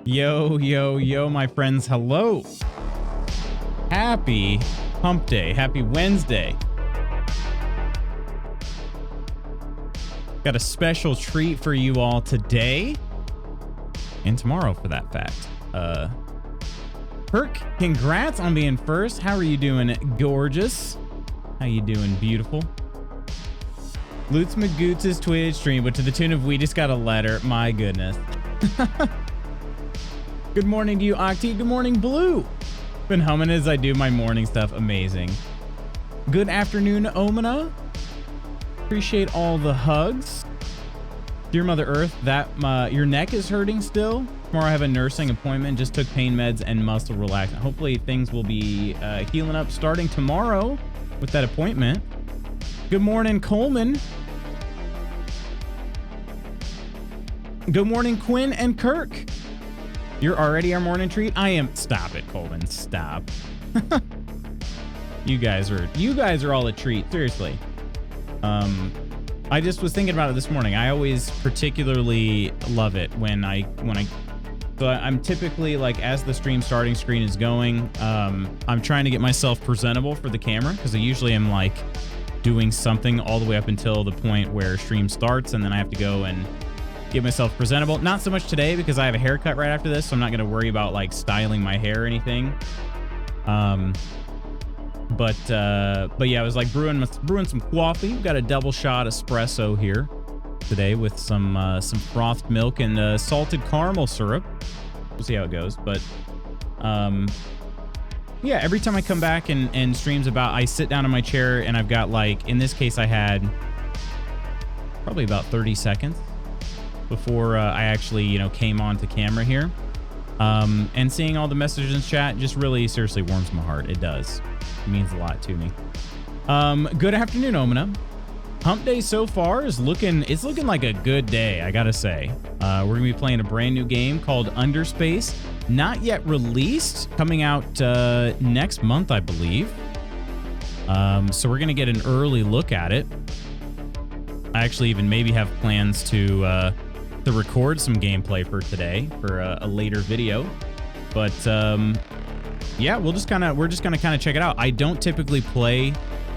Yo, yo, yo, my friends. Hello. Happy hump day. Happy Wednesday. Got a special treat for you all today and tomorrow for that fact. Perk, congrats on being first. How are you doing, gorgeous? How you doing, beautiful? Lutz Magoots' Twitch stream, but to the tune of we just got a letter. My goodness. Good morning to you, Octi. Good morning, Blue. Been humming as I do my morning stuff. Amazing. Good afternoon, Omina. Appreciate all the hugs. Dear Mother Earth, your neck is hurting still. Tomorrow I have a nursing appointment. Just took pain meds and muscle relaxant. Hopefully things will be healing up starting tomorrow with that appointment. Good morning, Coleman. Good morning, Quinn and Kirk. You're already our morning treat? I am. Stop it, Coleman. Stop. You guys are all a treat. Seriously. I just was thinking about it this morning. I always particularly love it when so I'm typically like, as the stream starting screen is going, I'm trying to get myself presentable for the camera because I usually am like doing something all the way up until the point where stream starts, and then I have to go and get myself presentable. Not so much today because I have a haircut right after this, so I'm not going to worry about like styling my hair or anything. But yeah, I was like brewing some coffee. We've got a double shot espresso here today with some frothed milk and salted caramel syrup. We'll see how it goes. But yeah, every time I come back and streams about, I sit down in my chair and I've got, like, in this case, I had probably about 30 seconds before I actually, came onto camera here. And seeing all the messages in chat just really seriously warms my heart. It does. It means a lot to me. Good afternoon, Omina. Hump day so far is looking like a good day, I gotta say. We're gonna be playing a brand new game called Underspace. Not yet released, coming out next month, I believe. So we're gonna get an early look at it. I actually even maybe have plans to record some gameplay for today for a later video. But yeah, we're just gonna kind of check it out. I don't typically play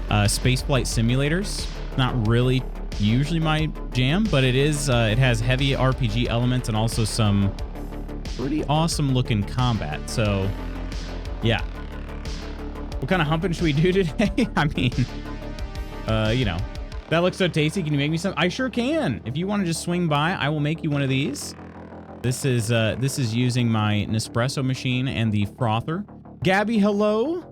spaceflight simulators. Not really usually my jam, but it is. It has heavy RPG elements and also some pretty awesome looking combat. So yeah, what kind of humping should we do today? I mean, that looks so tasty. Can you make me some? I sure can. If you want to just swing by, I will make you one of these. This is using my Nespresso machine and the frother. Gabby, hello.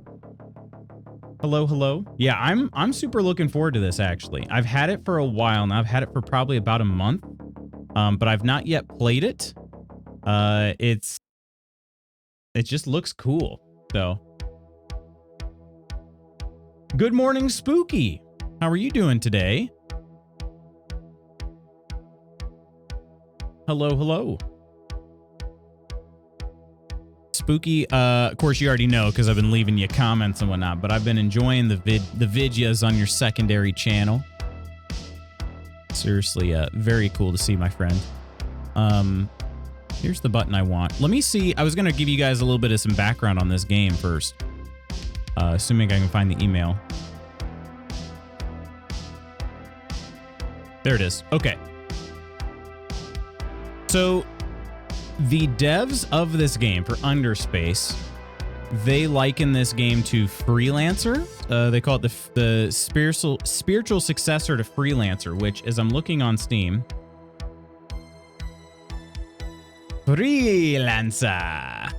Hello. Yeah, I'm super looking forward to this, actually. I've had it for a while now. I've had it for probably about a month, but I've not yet played it. It just looks cool. So, good morning, Spooky. How are you doing today? Hello. Spooky, of course you already know because I've been leaving you comments and whatnot, but I've been enjoying the videos on your secondary channel. Seriously, very cool to see, my friend. Here's the button I want. Let me see. I was going to give you guys a little bit of some background on this game first. Assuming I can find the email. There it is. Okay. So the devs of this game for Underspace, they liken this game to Freelancer. They call it the spiritual successor to Freelancer, which, as I'm looking on Steam, Freelancer.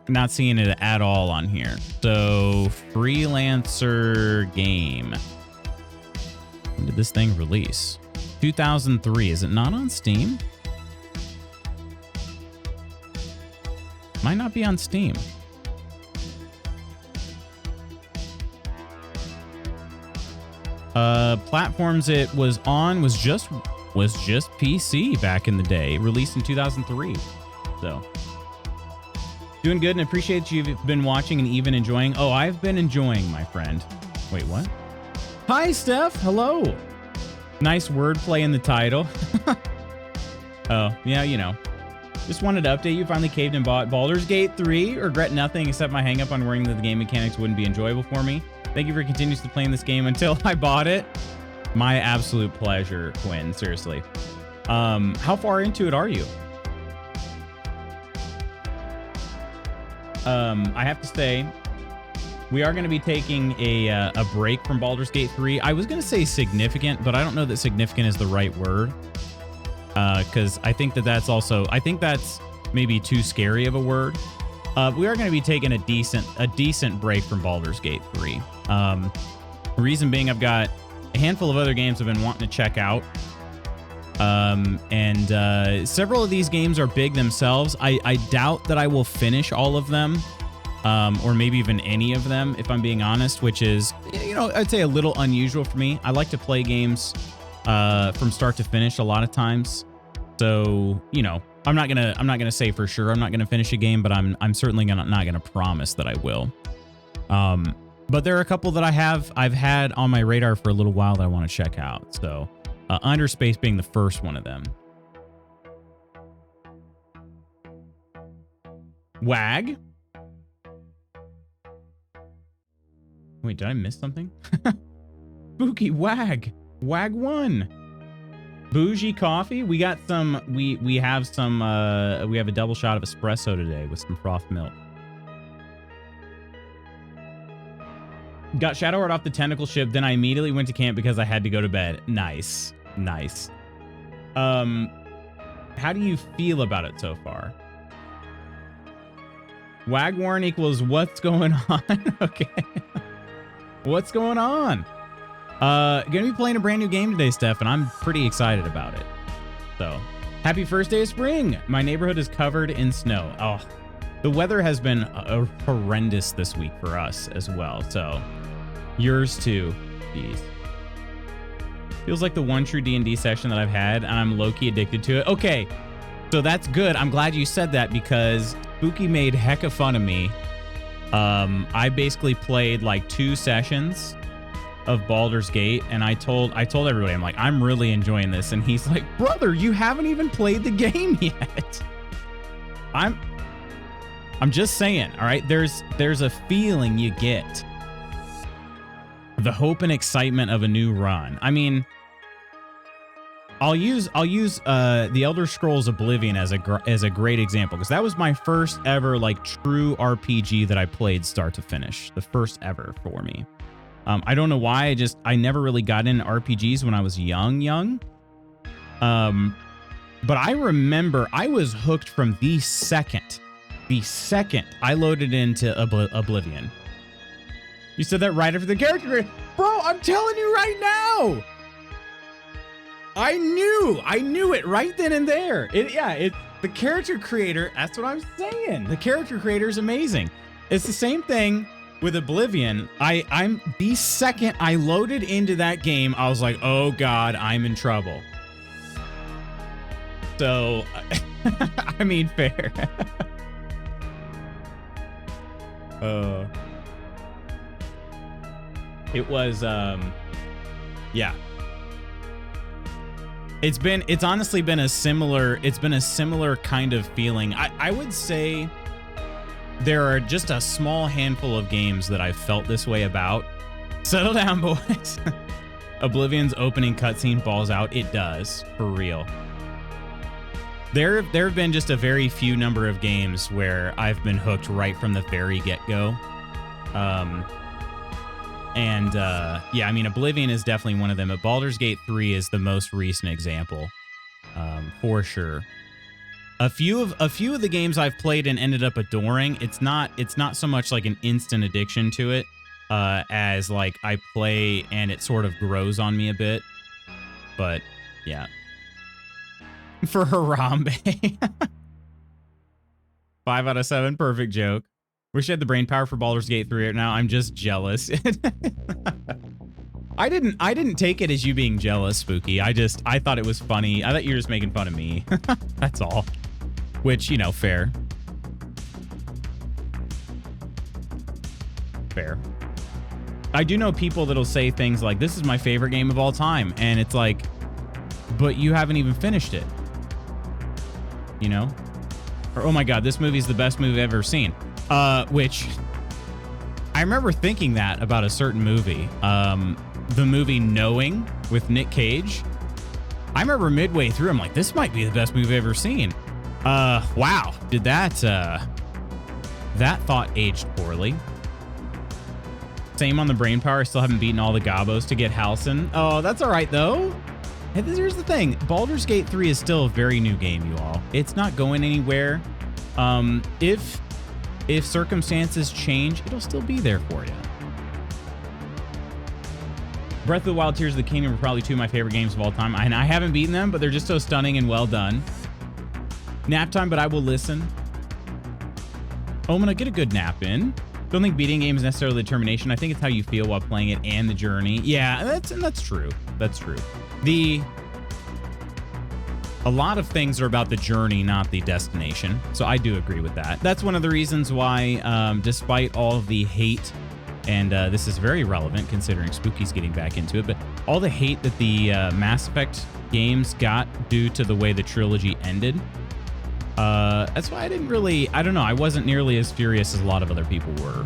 Not seeing it at all on here. So Freelancer game. When did this thing release? 2003. Is it not on Steam? Might not be on Steam. Platforms it was on was just PC back in the day. Released in 2003. So doing good, and appreciate you've been watching and even enjoying. Oh, I've been enjoying, my friend. Wait, what? Hi, Steph. Hello. Nice wordplay in the title. Oh, yeah, you know. Just wanted to update you. Finally caved and bought Baldur's Gate 3. Regret nothing except my hang up on worrying that the game mechanics wouldn't be enjoyable for me. Thank you for continuously playing this game until I bought it. My absolute pleasure, Quinn. Seriously. How far into it are you? I have to say, we are going to be taking a break from Baldur's Gate 3. I was going to say significant, but I don't know that significant is the right word. Because I think that's maybe too scary of a word. We are going to be taking a decent break from Baldur's Gate 3. Reason being, I've got a handful of other games I've been wanting to check out. And several of these games are big themselves. I doubt that I will finish all of them, or maybe even any of them, if I'm being honest, which is, you know, I'd say a little unusual for me. I like to play games from start to finish a lot of times. So, you know, I'm not gonna say for sure I'm not gonna finish a game, but I'm certainly not gonna promise that I will. But there are a couple that I've had on my radar for a little while that I want to check out. So, Underspace being the first one of them. WAG? Wait, did I miss something? Spooky WAG. WAG 1. Bougie coffee. We got some, we have some, we have a double shot of espresso today with some froth milk. Got Shadowheart off the tentacle ship, then I immediately went to camp because I had to go to bed. Nice. Nice. How do you feel about it so far? Wagwarn equals what's going on? Okay. What's going on? Gonna be playing a brand new game today, Steph, and I'm pretty excited about it. So, happy first day of spring. My neighborhood is covered in snow. Oh, the weather has been horrendous this week for us as well. So, yours too. Jeez. Feels like the one true D&D session that I've had, and I'm low-key addicted to it. Okay, so that's good. I'm glad you said that because Spooky made hecka fun of me. I basically played like 2 sessions of Baldur's Gate, and I told everybody, I'm like, I'm really enjoying this, and he's like, brother, you haven't even played the game yet. I'm just saying, all right, there's a feeling you get, the hope and excitement of a new run. I mean, I'll use the Elder Scrolls Oblivion as a great example, because that was my first ever like true RPG that I played start to finish, the first ever for me. I don't know why, I never really got into RPGs when I was young. But I remember I was hooked from the second I loaded into Oblivion. You said that right after the character. Bro, I'm telling you right now. I knew it right then and there. It's the character creator. That's what I'm saying. The character creator is amazing. It's the same thing with Oblivion. I'm the second I loaded into that game, I was like, oh God, I'm in trouble. So, I mean, fair. It was, yeah. It's honestly been a similar kind of feeling. I would say there are just a small handful of games that I've felt this way about. Settle down, boys. Oblivion's opening cutscene balls out. It does, for real. There have been just a very few number of games where I've been hooked right from the very get-go. Yeah, I mean, Oblivion is definitely one of them, but Baldur's Gate 3 is the most recent example, for sure. A few of the games I've played and ended up adoring, it's not so much like an instant addiction to it, as like I play and it sort of grows on me a bit. But yeah. For Harambe. 5 out of 7, perfect joke. Wish I had the brain power for Baldur's Gate 3 right now. I'm just jealous. I didn't take it as you being jealous, Spooky. I thought it was funny. I thought you were just making fun of me. That's all. Which, you know, fair. Fair. I do know people that'll say things like, this is my favorite game of all time. And it's like, but you haven't even finished it. you know? Or, oh my God, this movie is the best movie I've ever seen. Which I remember thinking that about a certain movie. The movie Knowing with Nick Cage. I remember midway through, I'm like, this might be the best movie I've ever seen. Wow. Did that thought aged poorly. Same on the brain power. I still haven't beaten all the gobos to get Halcyon. Oh, that's all right, though. Here's the thing. Baldur's Gate 3 is still a very new game, you all. It's not going anywhere. If circumstances change, it'll still be there for you. Breath of the Wild, Tears of the Kingdom are probably two of my favorite games of all time. And I haven't beaten them, but they're just so stunning and well done. Nap time, but I will listen. Oh, I'm going to get a good nap in. Don't think beating games is necessarily determination. I think it's how you feel while playing it and the journey. Yeah, that's true. That's true. A lot of things are about the journey, not the destination. So I do agree with that. That's one of the reasons why, despite all of the hate, and this is very relevant considering Spooky's getting back into it, but all the hate that the Mass Effect games got due to the way the trilogy ended, that's why I didn't really, I don't know, I wasn't nearly as furious as a lot of other people were.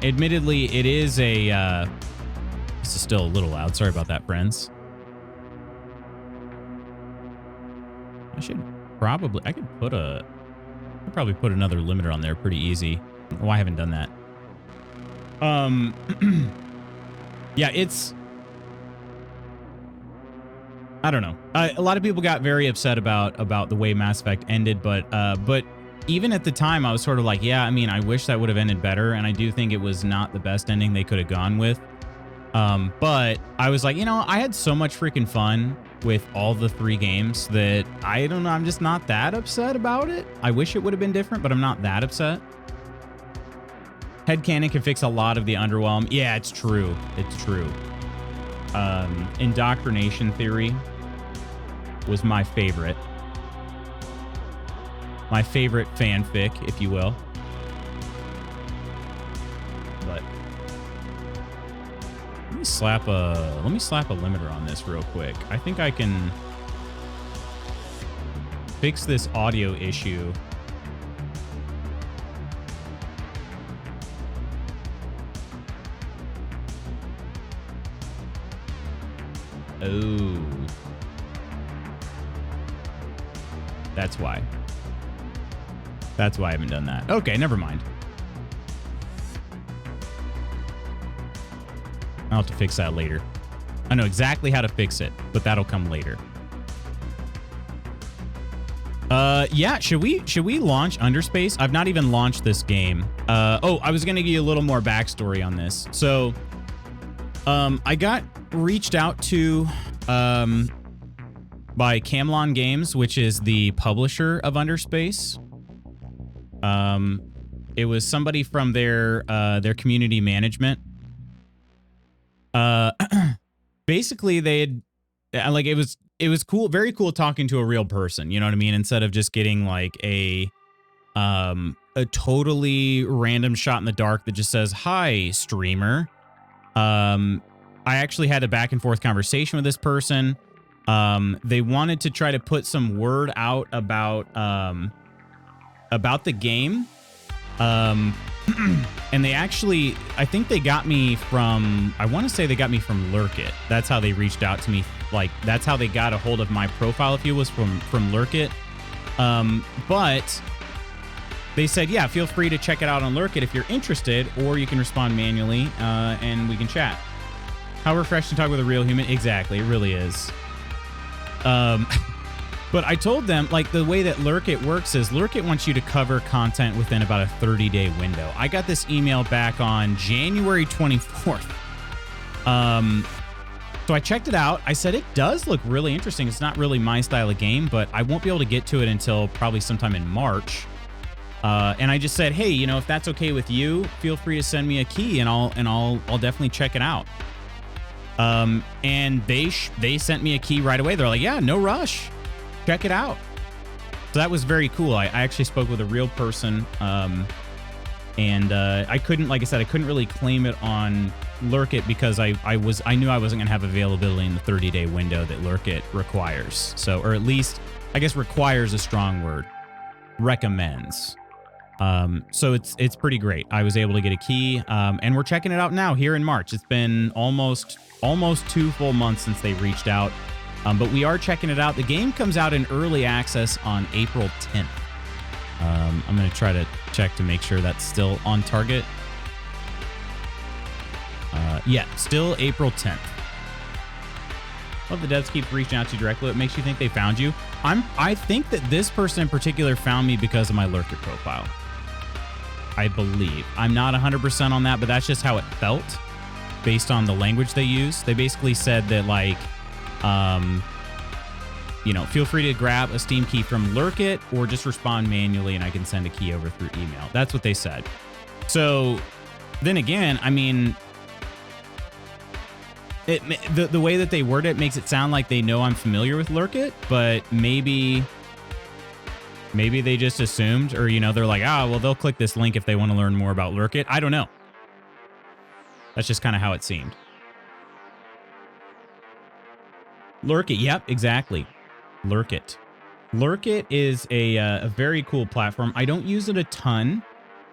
Admittedly, it is a, this is still a little loud. Sorry about that, friends. I could probably put another limiter on there pretty easy. Oh, I haven't done that. Yeah, I don't know. A lot of people got very upset about the way Mass Effect ended, but even at the time, I was sort of like, yeah, I mean, I wish that would have ended better, and I do think it was not the best ending they could have gone with. But I was like, you know, I had so much freaking fun with all the 3 games that I don't know, I'm just not that upset about it. I wish it would have been different, but I'm not that upset. Headcanon can fix a lot of the underwhelm. Yeah, it's true. It's true. Indoctrination theory was my favorite. My favorite fanfic, if you will. But let me slap a limiter on this real quick. I think I can fix this audio issue. Oh. That's why. That's why I haven't done that. Okay, never mind. I'll have to fix that later. I know exactly how to fix it, but that'll come later. Yeah, should we launch Underspace? I've not even launched this game. Oh, I was gonna give you a little more backstory on this. So, I got reached out to by Camlon Games, which is the publisher of Underspace. It was somebody from their community management. Basically they had, like, it was cool, very cool talking to a real person, you know what I mean? Instead of just getting like a totally random shot in the dark that just says, "Hi, streamer." I actually had a back and forth conversation with this person. They wanted to try to put some word out about the game. And they actually, I think they got me from, I want to say they got me from Lurk It. That's how they reached out to me. Like, that's how they got a hold of my profile, if you was from Lurk It. But they said, yeah, feel free to check it out on Lurk It if you're interested, or you can respond manually, and we can chat. How refreshing to talk with a real human. Exactly. It really is. But I told them, like, the way that Lurk It works is Lurk It wants you to cover content within about a 30-day window. I got this email back on January 24th. So I checked it out. I said, it does look really interesting. It's not really my style of game, but I won't be able to get to it until probably sometime in March. And I just said, hey, you know, if that's okay with you, feel free to send me a key and I'll definitely check it out. And they sent me a key right away. They're like, yeah, no rush. Check it out. So that was very cool. I actually spoke with a real person. And I couldn't, like I said, I couldn't really claim it on Lurk It because I knew I wasn't gonna have availability in the 30-day window that Lurk It requires. So, or at least, I guess requires a strong word. Recommends. So it's pretty great. I was able to get a key, and we're checking it out now here in March. It's been almost 2 full months since they reached out, but we are checking it out. The game comes out in early access on April 10th. I'm going to try to check to make sure that's still on target. Yeah, still April 10th. Love the devs keep reaching out to you directly. It makes you think they found you. I think that this person in particular found me because of my Lurk It profile. I believe. I'm not 100% on that, but that's just how it felt based on the language they use. They basically said that, like, feel free to grab a Steam key from Lurk It or just respond manually and I can send a key over through email. That's what they said. So then again, I mean, the way that they word it makes it sound like they know I'm familiar with Lurk It, but maybe they just assumed, or, they're like, well, they'll click this link if they want to learn more about Lurk It. I don't know. That's just kind of how it seemed. Lurk It. Yep, exactly. Lurk It. Lurk It is a very cool platform. I don't use it a ton,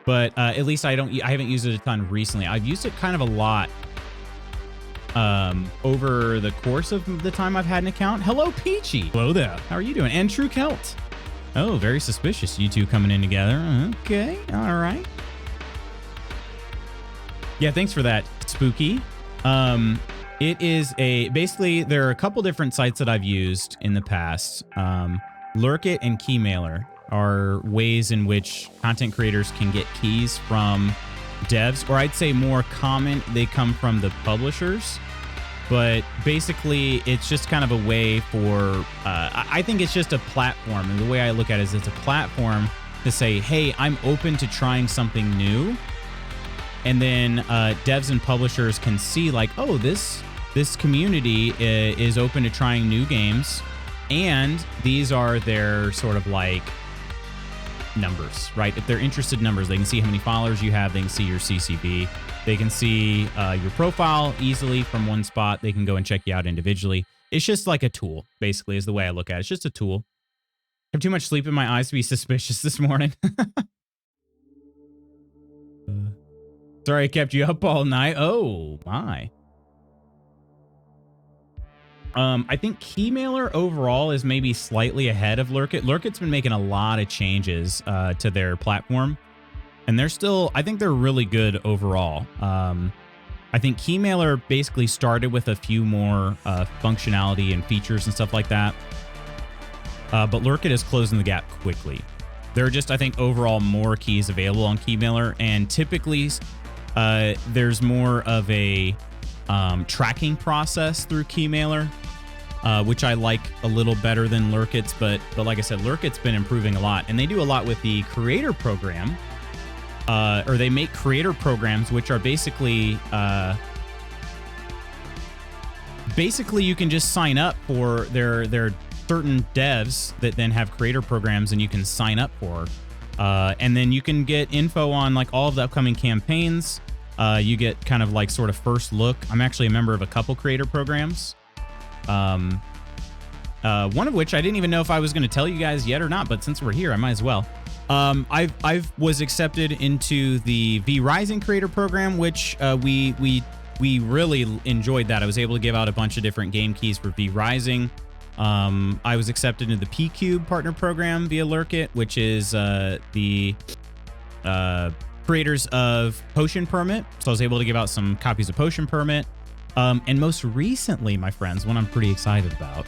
but at least I haven't used it a ton recently. I've used it kind of a lot over the course of the time I've had an account. Hello, Peachy. Hello there. How are you doing? And True Celt. Oh, very suspicious. You two coming in together. Okay. All right. Yeah, thanks for that, Spooky. It is basically, there are a couple different sites that I've used in the past. Lurk It and Keymailer are ways in which content creators can get keys from devs, or I'd say more common, they come from the publishers. But basically, it's just kind of a way for, I think it's just a platform. And the way I look at it is it's a platform to say, hey, I'm open to trying something new. And then devs and publishers can see like, oh, this community is open to trying new games. And these are their sort of like numbers, right? If they're interested in numbers, they can see how many followers you have. They can see your CCB. They can see your profile easily from one spot. They can go and check you out individually. It's just like a tool, basically, is the way I look at it. It's just a tool. I have too much sleep in my eyes to be suspicious this morning. Sorry I kept you up all night. Oh, my. I think Keymailer overall is maybe slightly ahead of Lurk It. Lurk It's been making a lot of changes to their platform. And they're still, I think they're really good overall. I think Keymailer basically started with a few more functionality and features and stuff like that. But Lurk It is closing the gap quickly. There are just, I think, overall more keys available on Keymailer. And typically, there's more of a tracking process through Keymailer, which I like a little better than Lurk It's. But like I said, Lurk It's been improving a lot. And they do a lot with the creator program. Or they make creator programs, which are basically you can just sign up for their certain devs that then have creator programs, and you can sign up for, and then you can get info on like all of the upcoming campaigns. You get kind of like sort of first look. I'm actually a member of a couple creator programs. One of which I didn't even know if I was going to tell you guys yet or not, but since we're here, I might as well. I was accepted into the V Rising creator program, which we really enjoyed that. I was able to give out a bunch of different game keys for V Rising. I was accepted into the P Cube partner program via Lurk It, which is the creators of Potion Permit. So I was able to give out some copies of Potion Permit. And most recently, my friends, one I'm pretty excited about,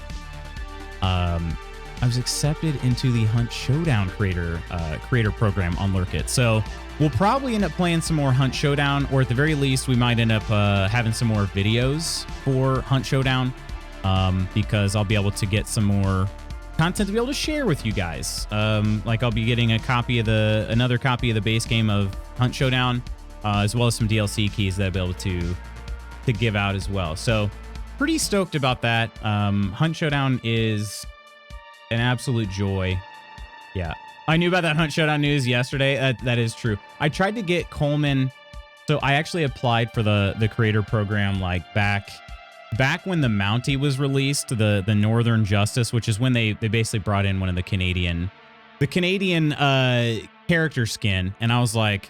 I was accepted into the Hunt Showdown creator program on Lurk It. So we'll probably end up playing some more Hunt Showdown, or at the very least, we might end up having some more videos for Hunt Showdown, because I'll be able to get some more content to be able to share with you guys. Like I'll be getting another copy of the base game of Hunt Showdown, as well as some DLC keys that I'll be able to give out as well. So pretty stoked about that. Hunt Showdown is an absolute joy. Yeah, I knew about that Hunt Showdown news yesterday. That is true. I tried to get Coleman So I actually applied for the creator program like back when the Mountie was released, the Northern Justice, which is when they basically brought in one of the Canadian character skin, and I was like,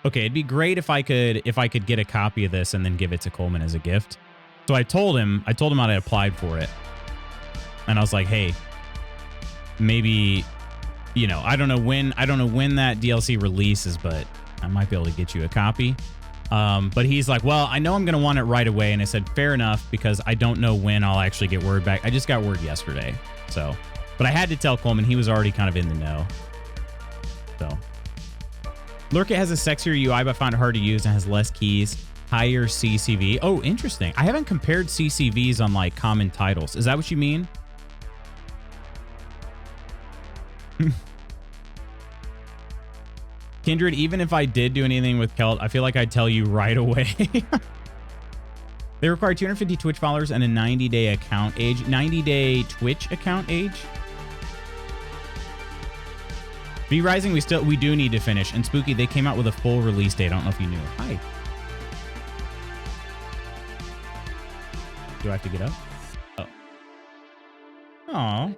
okay, it'd be great if I could get a copy of this and then give it to Coleman as a gift. So I told him I applied for it, and I was like, hey, maybe, you know, I don't know when that DLC releases, but I might be able to get you a copy. But he's like, well, I know I'm going to want it right away. And I said, fair enough, because I don't know when I'll actually get word back. I just got word yesterday. So, but I had to tell Coleman. He was already kind of in the know. So Lurkit has a sexier UI, but I found it hard to use and has less keys, higher CCV. Oh, interesting. I haven't compared CCVs on like common titles. Is that what you mean? Kindred, even if I did do anything with Kelt, I feel like I'd tell you right away. They require 250 Twitch followers and a 90-day account age. 90-day Twitch account age? V-Rising, we do need to finish. And Spooky, they came out with a full release date. I don't know if you knew. Hi. Do I have to get up? Oh. Aw.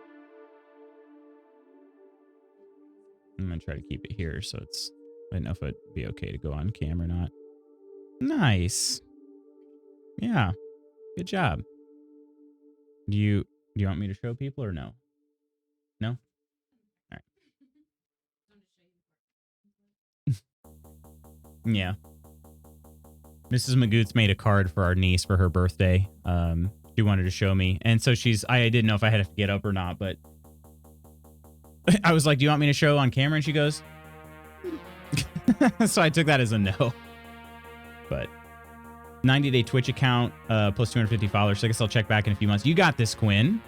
I'm going to try to keep it here so it's... I don't know if it'd be okay to go on cam or not. Nice. Yeah. Good job. Do you want me to show people or no? No? All right. Yeah. Mrs. Magoots made a card for our niece for her birthday. She wanted to show me. And so I didn't know if I had to get up or not, but I was like, do you want me to show on camera? And she goes... So I took that as a no. But 90-day Twitch account plus 250 followers. So I guess I'll check back in a few months. You got this, Quinn.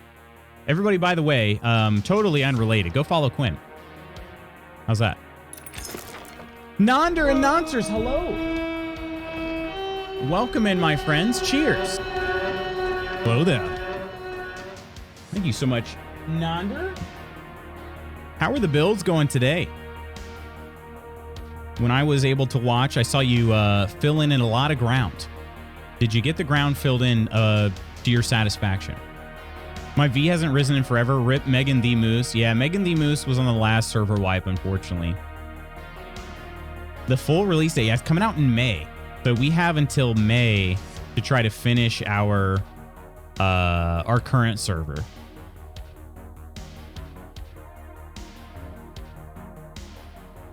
Everybody, by the way, totally unrelated. Go follow Quinn. How's that? Nonder and Nonsers, hello. Welcome in, my friends. Cheers. Hello there. Thank you so much, Nonder. How are the builds going today? When I was able to watch, I saw you fill in a lot of ground. Did you get the ground filled in to your satisfaction? My V hasn't risen in forever. Rip Megan the Moose. Yeah, Megan the Moose was on the last server wipe, unfortunately. The full release date, yeah, it's coming out in May. So we have until May to try to finish our current server.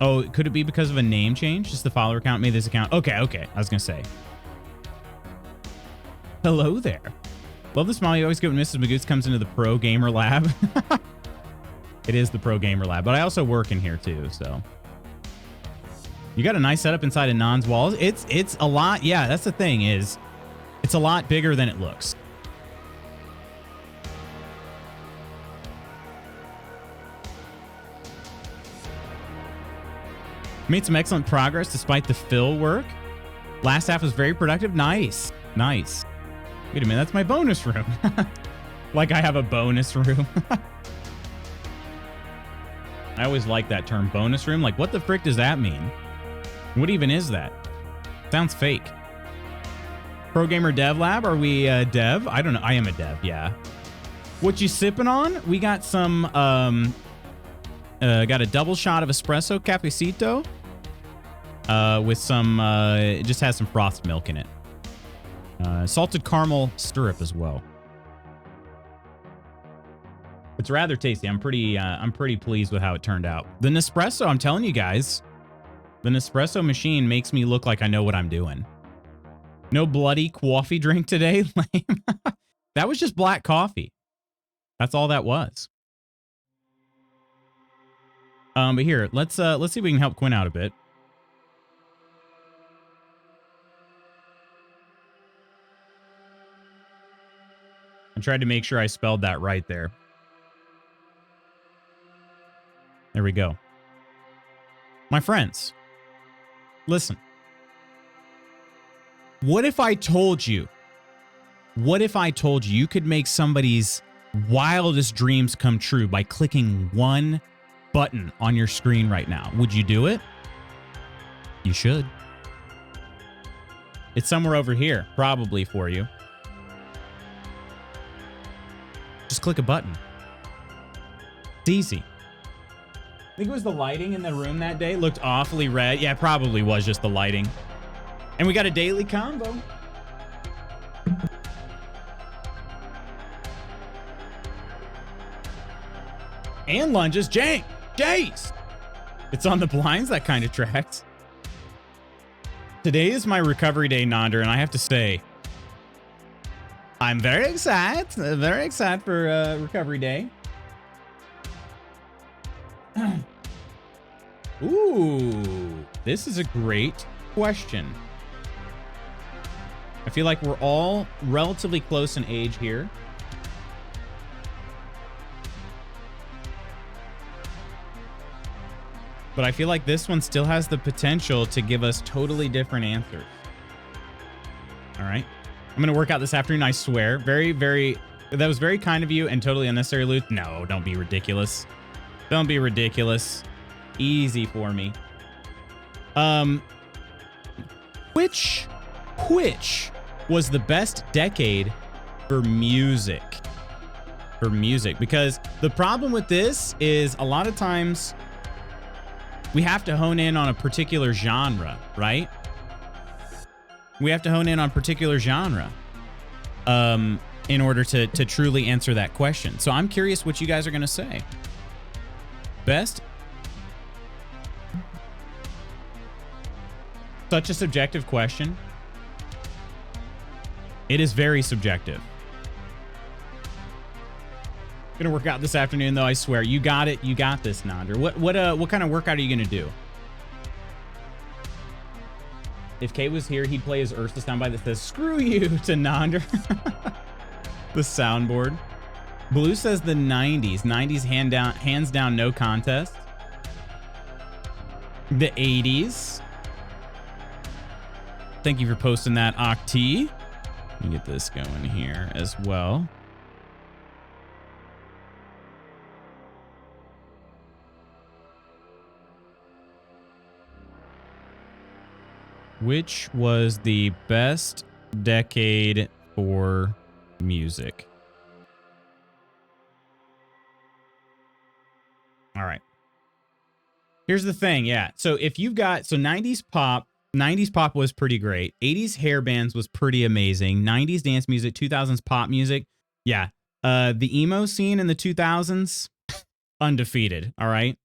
Oh, could it be because of a name change? Just the follower count made this account. Okay. I was going to say. Hello there. Love the smile you always get when Mrs. Magoots comes into the Pro Gamer Lab. It is the Pro Gamer Lab, but I also work in here too, so. You got a nice setup inside of Non's walls. It's a lot. Yeah, that's the thing is it's a lot bigger than it looks. Made some excellent progress despite the fill work. Last half was very productive. Nice. Nice. Wait a minute, that's my bonus room. Like I have a bonus room. I always like that term, bonus room. Like, what the frick does that mean? What even is that? Sounds fake. Pro Gamer Dev Lab, are we dev? I don't know. I am a dev, yeah. What you sipping on? We got some, got a double shot of espresso cafecito. With some, it just has some frothed milk in it. Salted caramel syrup as well. It's rather tasty. I'm pretty pleased with how it turned out. The Nespresso, I'm telling you guys, the Nespresso machine makes me look like I know what I'm doing. No bloody coffee drink today. Lame. That was just black coffee. That's all that was. But here, let's see if we can help Quinn out a bit. I tried to make sure I spelled that right there. There we go. My friends, listen. What if I told you you could make somebody's wildest dreams come true by clicking one button on your screen right now? Would you do it? You should. It's somewhere over here, probably for you. Just click a button. It's easy. I think it was the lighting in the room that day. Looked awfully red. Yeah, it probably was just the lighting. And we got a daily combo. And lunges. Jace! It's on the blinds. That kind of tracks. Today is my recovery day, Nonder, and I have to say, I'm very excited for recovery day. Ooh, this is a great question. I feel like we're all relatively close in age here. But I feel like this one still has the potential to give us totally different answers. All right. I'm going to work out this afternoon, I swear. That was very kind of you and totally unnecessary, Luke. No, don't be ridiculous. Don't be ridiculous. Easy for me. Which was the best decade for music? Because the problem with this is a lot of times we have to hone in on a particular genre, right? We have to hone in on a particular genre in order to truly answer that question. So I'm curious what you guys are going to say. Best? Such a subjective question. It is very subjective. Gonna work out this afternoon, though, I swear. You got it. You got this, Nonder. What kind of workout are you gonna do? If Kay was here, he'd play his Ursa soundbite that says, "Screw you" to Nonder. The soundboard. Blue says the 90s. 90s hands down, no contest. The 80s. Thank you for posting that, Octi. Let me get this going here as well. Which was the best decade for music? All right. Here's the thing. Yeah. So if you've got, 90s pop was pretty great. 80s hair bands was pretty amazing. 90s dance music, 2000s pop music. Yeah. The emo scene in the 2000s, undefeated. All right.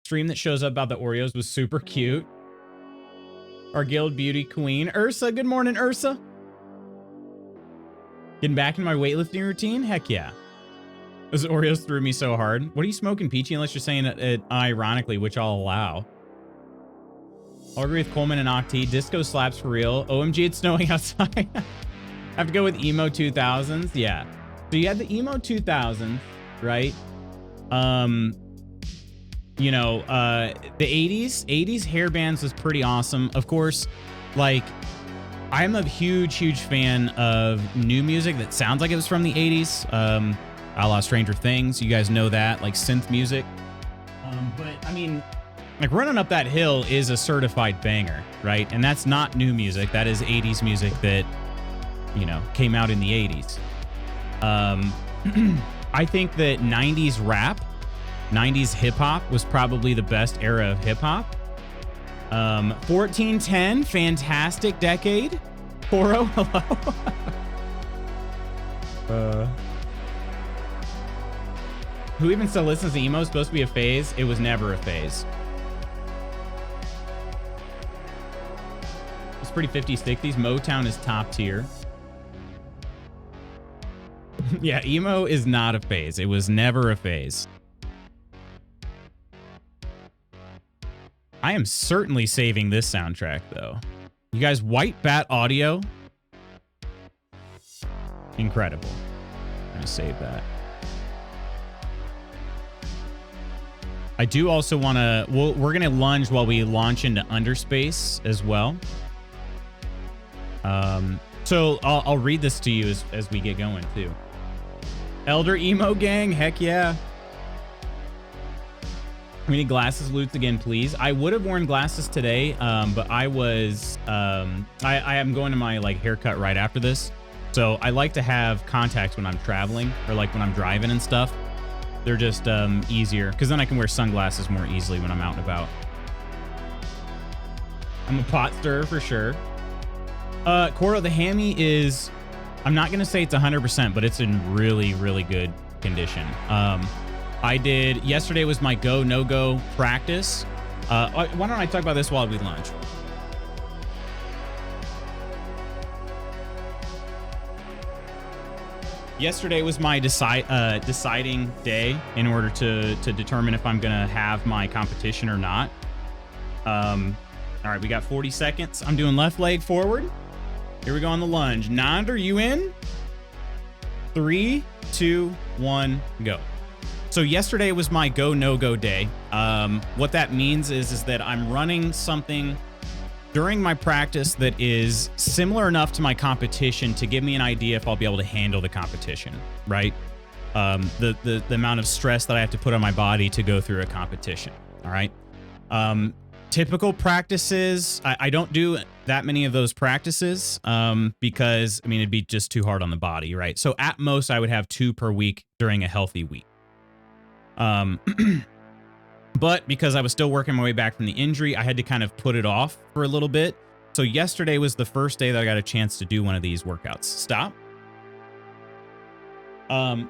Stream that shows up about the Oreos was super cute. Our guild beauty queen, Ursa. Good morning, Ursa. Getting back in my weightlifting routine? Heck yeah. Those Oreos threw me so hard. What are you smoking, Peachy? Unless you're saying it ironically, which I'll allow. I'll agree with Coleman and Octi. Disco slaps for real. OMG, it's snowing outside. I have to go with emo 2000s. Yeah. So you had the emo 2000s, right? You know, the 80s hair bands was pretty awesome. Of course, like, I'm a huge fan of new music that sounds like it was from the 80s. A la Stranger Things. You guys know that, like synth music. But I mean, like, Running Up That Hill is a certified banger, right? And that's not new music. That is 80s music that, you know, came out in the 80s. I think that 90s rap, 90s hip-hop was probably the best era of hip-hop. 1410, fantastic decade. Poro, hello. Who even still listens to emo? Supposed to be a phase? It was never a phase. It's pretty 50s, 60s. Motown is top tier. Yeah, emo is not a phase. It was never a phase. I am certainly saving this soundtrack, though. You guys, White Bat Audio. Incredible. I'm going to save that. I do also want to... we're going to lunge while we launch into Underspace as well. So I'll read this to you as we get going, too. Elder Emo Gang, heck yeah. We need glasses, Lutz, again, please. I would have worn glasses today, but I was, I am going to my like haircut right after this. So I like to have contacts when I'm traveling or like when I'm driving and stuff. They're just easier because then I can wear sunglasses more easily when I'm out and about. I'm a pot stirrer for sure. Coro, the hammy is, I'm not going to say it's 100%, but it's in really, really good condition. Yesterday was my go, no-go practice. Why don't I talk about this while we lunch? Yesterday was my deciding day in order to determine if I'm going to have my competition or not. All right, we got 40 seconds. I'm doing left leg forward. Here we go on the lunge. Nand, are you in? 3, 2, 1, go. So yesterday was my go, no-go day. What that means is that I'm running something during my practice that is similar enough to my competition to give me an idea if I'll be able to handle the competition, right? The amount of stress that I have to put on my body to go through a competition, all right? Typical practices, I don't do that many of those practices because, I mean, it'd be just too hard on the body, right? So at most, I would have 2 per week during a healthy week. But because I was still working my way back from the injury, I had to kind of put it off for a little bit. So yesterday was the first day that I got a chance to do one of these workouts. Stop. I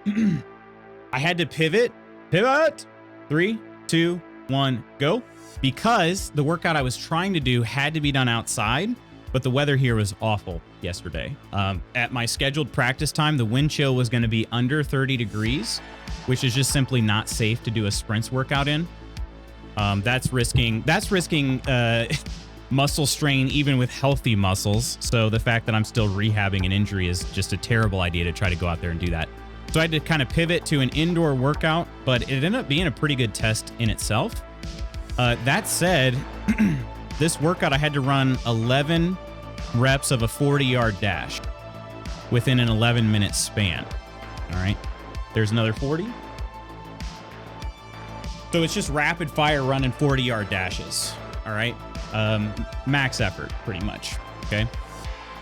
had to pivot. 3, 2, 1, go. Because the workout I was trying to do had to be done outside, but the weather here was awful yesterday. At my scheduled practice time, the wind chill was going to be under 30 degrees, which is just simply not safe to do a sprints workout in. That's risking muscle strain even with healthy muscles. So the fact that I'm still rehabbing an injury is just a terrible idea to try to go out there and do that. So I had to kind of pivot to an indoor workout, but it ended up being a pretty good test in itself. That said, this workout, I had to run 11 reps of a 40-yard dash within an 11-minute span. All right, there's another 40. So it's just rapid fire running 40-yard dashes. All right, max effort pretty much. Okay,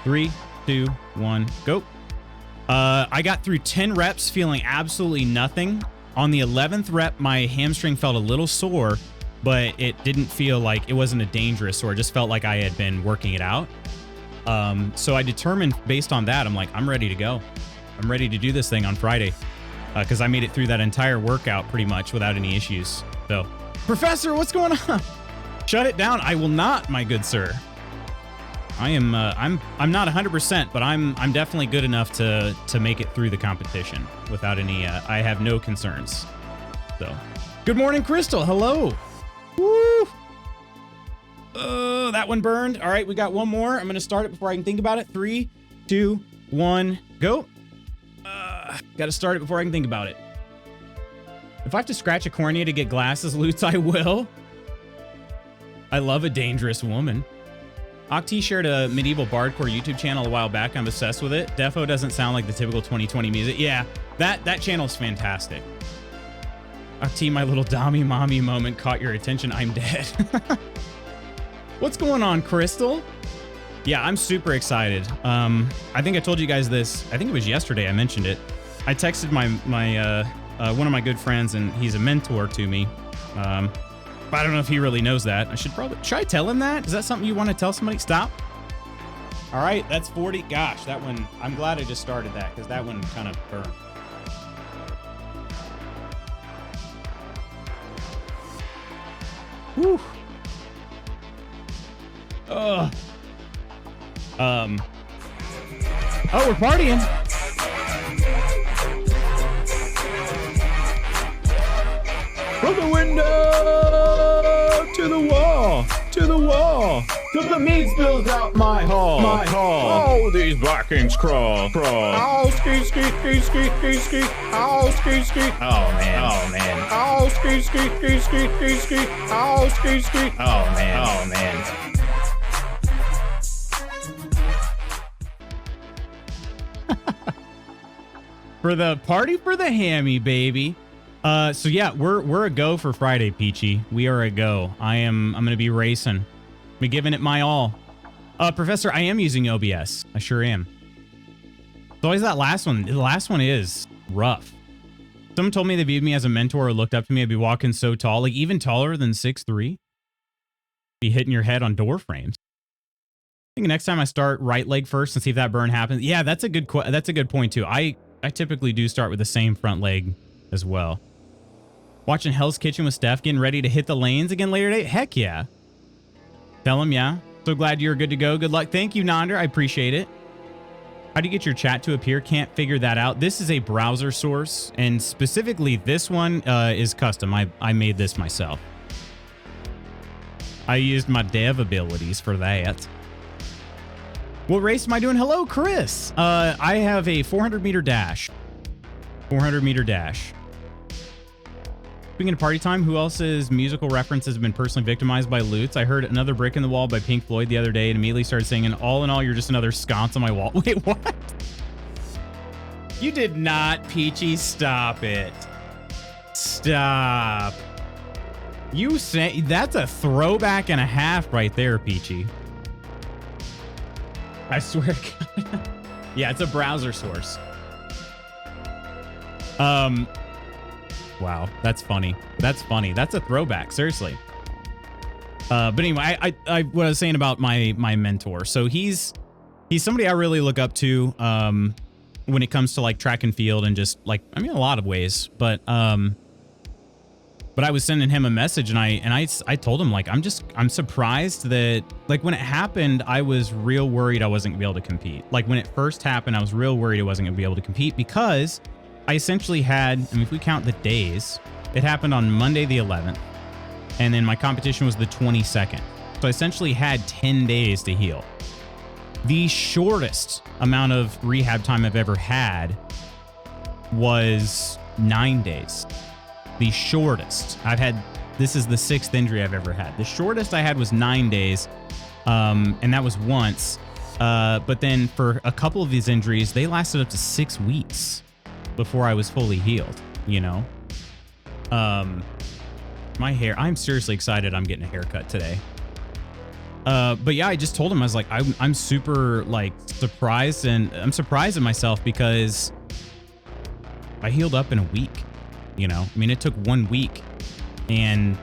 3, 2, 1, go. I got through 10 reps feeling absolutely nothing. On the 11th rep, my hamstring felt a little sore, but it didn't feel like, it wasn't a dangerous sore. It just felt like I had been working it out. So I determined based on that, I'm like, I'm ready to go. I'm ready to do this thing on Friday because I made it through that entire workout pretty much without any issues. So, Professor, what's going on? Shut it down. I will not, my good sir. I'm not 100%, but I'm definitely good enough to make it through the competition without any, I have no concerns. So, good morning, Crystal. Hello. Woo! Oh, that one burned. All right, we got one more. I'm going to start it before I can think about it. 3, 2, 1, go. Got to start it before I can think about it. If I have to scratch a cornea to get glasses, Lutz, I will. I love a dangerous woman. Octi shared a medieval bardcore YouTube channel a while back. I'm obsessed with it. Defo doesn't sound like the typical 2020 music. Yeah, that channel's fantastic. Octi, my little Dommy mommy moment caught your attention. I'm dead. What's going on, Crystal? Yeah, I'm super excited. I think I told you guys this. I think it was yesterday I mentioned it. I texted my one of my good friends, and he's a mentor to me. But I don't know if he really knows that. Should I tell him that? Is that something you want to tell somebody? Stop. All right, that's 40. Gosh, that one, I'm glad I just started that because that one kind of burned. Whew. Oh, we're partying. From the window to the wall, to the wall, till the meat spills out my hall, my hall. Oh, these Vikings crawl, crawl. Oh, ski, ski, ski, ski, ski, ski. Oh, ski, ski. Oh, man. Oh, man. Oh, ski, ski, ski, ski, ski, ski. Oh, ski, ski. Oh, man. Oh, man. For the party for the hammy, baby. So yeah, we're a go for Friday, Peachy. We are a go. I'm gonna be racing. Be giving it my all. Professor, I am using OBS. I sure am. So always that last one. The last one is rough. Someone told me they viewed me as a mentor or looked up to me. I'd be walking so tall, like even taller than 6'3". Be hitting your head on door frames. I think next time I start right leg first and see if that burn happens. Yeah, that's a good point too. I typically do start with the same front leg as well. Watching Hell's Kitchen with Steph, getting ready to hit the lanes again later today. Heck yeah. Tell him, yeah. So glad you're good to go. Good luck. Thank you, Nonder. I appreciate it. How do you get your chat to appear? Can't figure that out. This is a browser source, and specifically this one is custom. I made this myself. I used my dev abilities for that. What race am I doing? Hello, Chris. I have a 400-meter dash. 400-meter dash. Speaking of party time, who else's musical references have been personally victimized by loots? I heard Another Brick in the Wall by Pink Floyd the other day and immediately started singing, all in all, you're just another sconce on my wall. Wait, what? You did not, Peachy. Stop it. Stop. You say that's a throwback and a half right there, Peachy. I swear to God. Yeah, it's a browser source. Wow, that's funny. That's funny. That's a throwback, seriously. But anyway, I what I was saying about my mentor. So he's somebody I really look up to when it comes to like track and field and just like, I mean, a lot of ways. But I was sending him a message and I told him like I'm surprised that like when it happened, I was real worried I wasn't gonna be able to compete. Like when it first happened, I was real worried I wasn't gonna be able to compete because I essentially had, I mean, if we count the days, it happened on Monday the 11th, and then my competition was the 22nd. So I essentially had 10 days to heal. The shortest amount of rehab time I've ever had was 9 days. The shortest I've had, this is the 6th injury I've ever had. The shortest I had was 9 days, and that was once. But then for a couple of these injuries, they lasted up to 6 weeks before I was fully healed, you know? My hair, I'm seriously excited I'm getting a haircut today. But yeah, I just told him, I was like, I'm super like surprised, and I'm surprised at myself because I healed up in a week, you know? I mean, it took 1 week and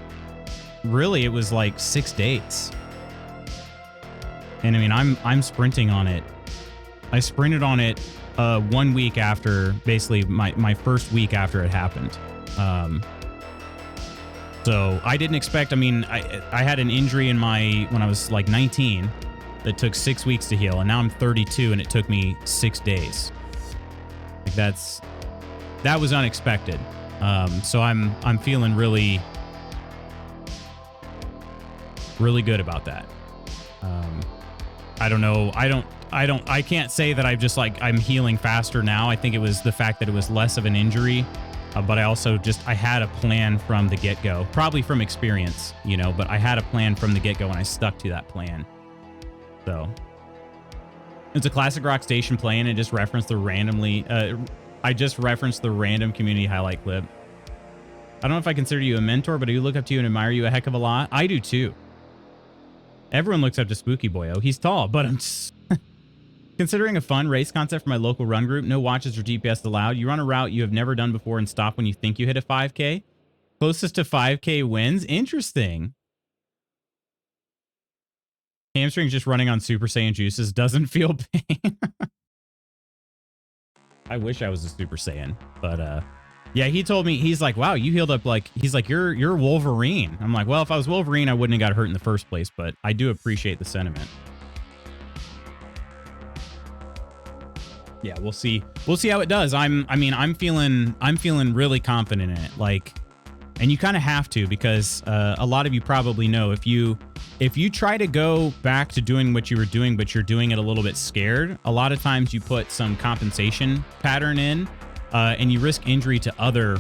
really it was like 6 days. And I mean, I'm sprinting on it. I sprinted on it 1 week after, basically my first week after it happened. So I didn't expect, I mean, I had an injury in when I was like 19 that took 6 weeks to heal, and now I'm 32 and it took me 6 days. Like that was unexpected. So I'm feeling really good about that. I don't know. I can't say that I'm healing faster now. I think it was the fact that it was less of an injury, but I also I had a plan from the get-go, probably from experience, you know, but I had a plan from the get-go and I stuck to that plan. So it's a classic Rock Station play, and it just referenced the I just referenced the random community highlight clip. I don't know if I consider you a mentor, but I do look up to you and admire you a heck of a lot. I do too. Everyone looks up to Spooky Boyo. He's tall, but I'm just considering a fun race concept for my local run group. No watches or GPS allowed. You run a route you have never done before and stop when you think you hit a 5K. Closest to 5K wins. Interesting. Hamstrings just running on Super Saiyan juices doesn't feel pain. I wish I was a Super Saiyan, but yeah, he told me, he's like, wow, you healed up like, he's like, you're Wolverine. I'm like, well, if I was Wolverine, I wouldn't have got hurt in the first place, but I do appreciate the sentiment. Yeah, we'll see. We'll see how it does. I'm feeling really confident in it. Like, and you kind of have to, because a lot of you probably know if you try to go back to doing what you were doing, but you're doing it a little bit scared, a lot of times you put some compensation pattern in, and you risk injury to other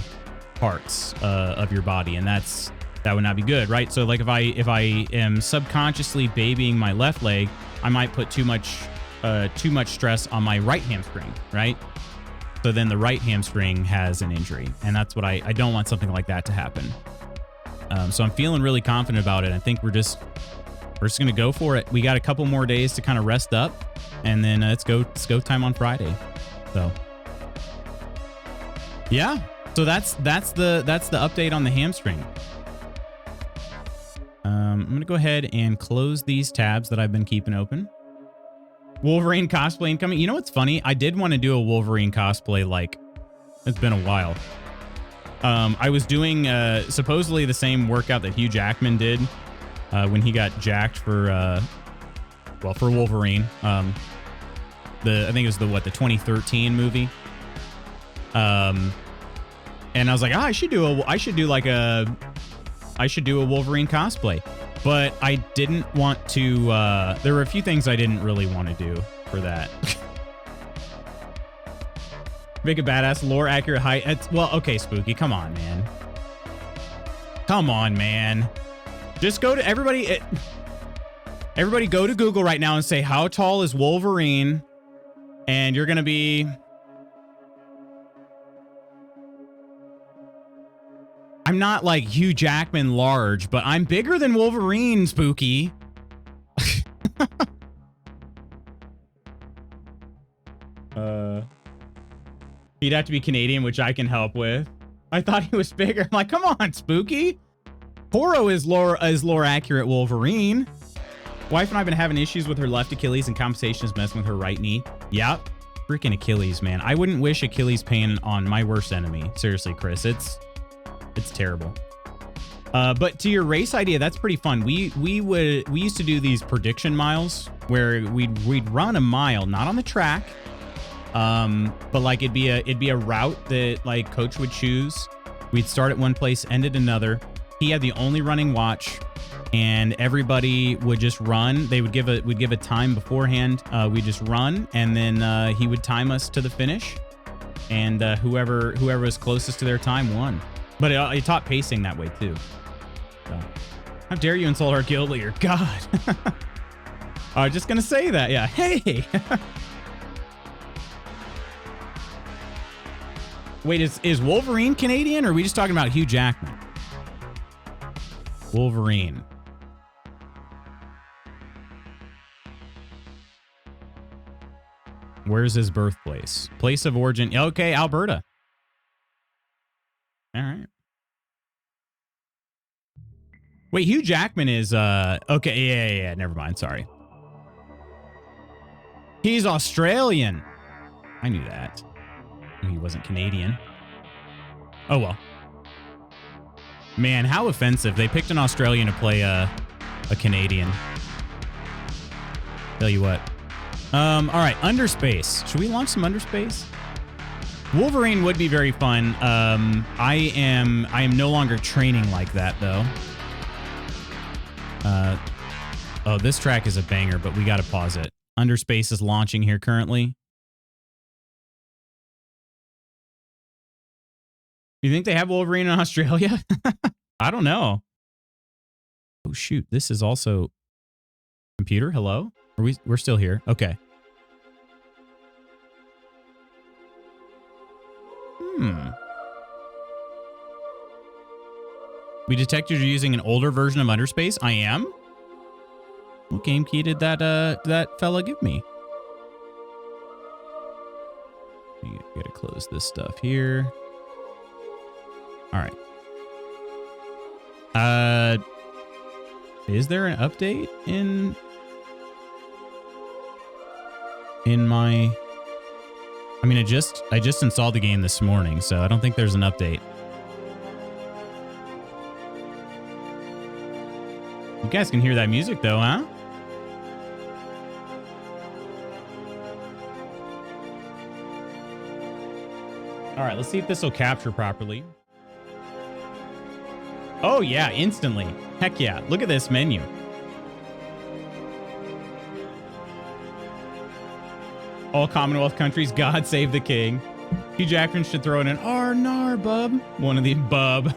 parts of your body, and that would not be good, right? So like if I am subconsciously babying my left leg, I might put too much stress on my right hamstring, right? So then the right hamstring has an injury. And that's what I don't want something like that to happen. So I'm feeling really confident about it. I think we're just going to go for it. We got a couple more days to kind of rest up, and then it's go time on Friday. So yeah. So that's the update on the hamstring. I'm going to go ahead and close these tabs that I've been keeping open. Wolverine cosplay incoming. You know what's funny? I did want to do a Wolverine cosplay. Like, it's been a while. I was doing supposedly the same workout that Hugh Jackman did when he got jacked for for Wolverine. I think it was the 2013 movie. And I was like, I should do a Wolverine cosplay. But I didn't want to, there were a few things I didn't really want to do for that. Make a badass, lore accurate height. Well, okay, Spooky, come on, man. Come on, man. Just go to everybody go to Google right now and say, how tall is Wolverine? And you're going to be... I'm not like Hugh Jackman large, but I'm bigger than Wolverine, Spooky. He'd have to be Canadian, which I can help with. I thought he was bigger. I'm like, come on, Spooky. Poro is lore accurate Wolverine. Wife and I have been having issues with her left Achilles, and compensation is messing with her right knee. Yep. Freaking Achilles, man. I wouldn't wish Achilles pain on my worst enemy. Seriously, Chris. It's terrible. But to your race idea, that's pretty fun. We used to do these prediction miles where we'd run a mile, not on the track, but like it'd be a route that like coach would choose. We'd start at one place, end at another. He had the only running watch, and everybody would just run. We'd give a time beforehand. We'd just run, and then he would time us to the finish, and whoever was closest to their time won. But it taught pacing that way too. So, how dare you insult our guild leader? God. I was just gonna say that. Yeah. Hey. Wait, is Wolverine Canadian, or are we just talking about Hugh Jackman? Wolverine. Where's his birthplace? Place of origin. Okay, Alberta. All right. Wait, Hugh Jackman is okay, yeah, never mind, sorry. He's Australian. I knew that. He wasn't Canadian. Oh well. Man, how offensive. They picked an Australian to play a Canadian. Tell you what. All right, Underspace. Should we launch some Underspace? Wolverine would be very fun. I am no longer training like that though. Oh, this track is a banger, but we got to pause it. Underspace is launching here currently. You think they have Wolverine in Australia? I don't know. Oh shoot, this is also computer. Hello? We're still here. Okay. We detected you're using an older version of Underspace. I am. What game key did that fella give me? You gotta close this stuff here. All right. Is there an update in my? I mean, I just installed the game this morning, so I don't think there's an update. You guys can hear that music though, huh? All right, let's see if this will capture properly. Oh yeah, instantly. Heck yeah, look at this menu. All Commonwealth countries, God save the king. Hugh Jackman should throw in an R-nar, bub. One of the bub.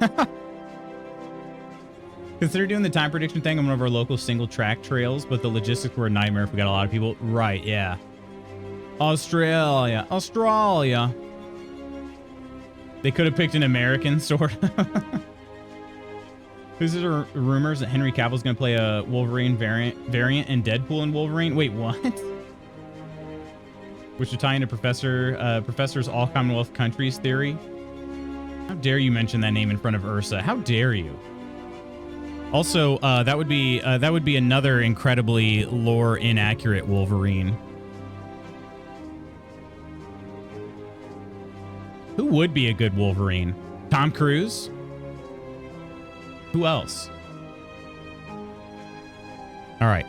Consider doing the time prediction thing on one of our local single track trails, but the logistics were a nightmare if we got a lot of people. Right, yeah. Australia. They could have picked an American, sort of. There's rumors that Henry Cavill's going to play a Wolverine variant in Deadpool and Wolverine. Wait, what? Which would tie into Professor's all Commonwealth countries theory. How dare you mention that name in front of Ursa? How dare you? Also, that would be another incredibly lore inaccurate Wolverine. Who would be a good Wolverine? Tom Cruise? Who else? All right.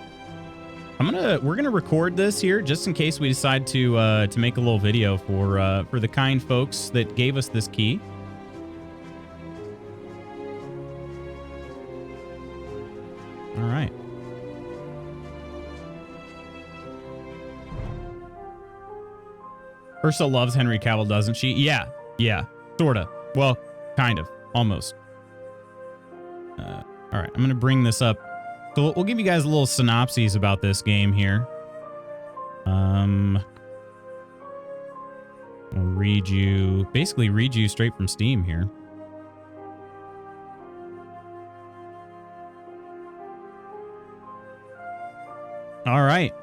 We're gonna record this here just in case we decide to make a little video for the kind folks that gave us this key. All right. Ursa loves Henry Cavill, doesn't she? Yeah, sorta. Well, kind of, almost. All right, I'm gonna bring this up. So we'll give you guys a little synopsis about this game here. I'll read you straight from Steam here. All right.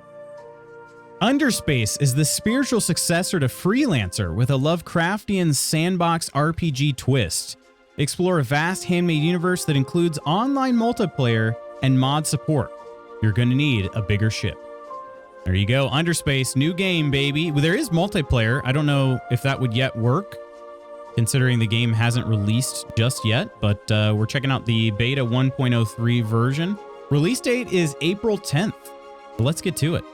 Underspace is the spiritual successor to Freelancer with a Lovecraftian sandbox RPG twist. Explore a vast handmade universe that includes online multiplayer and mod support. You're going to need a bigger ship. There you go. Underspace, new game, baby. Well, there is multiplayer. I don't know if that would yet work, considering the game hasn't released just yet, but we're checking out the beta 1.03 version. Release date is April 10th. So let's get to it.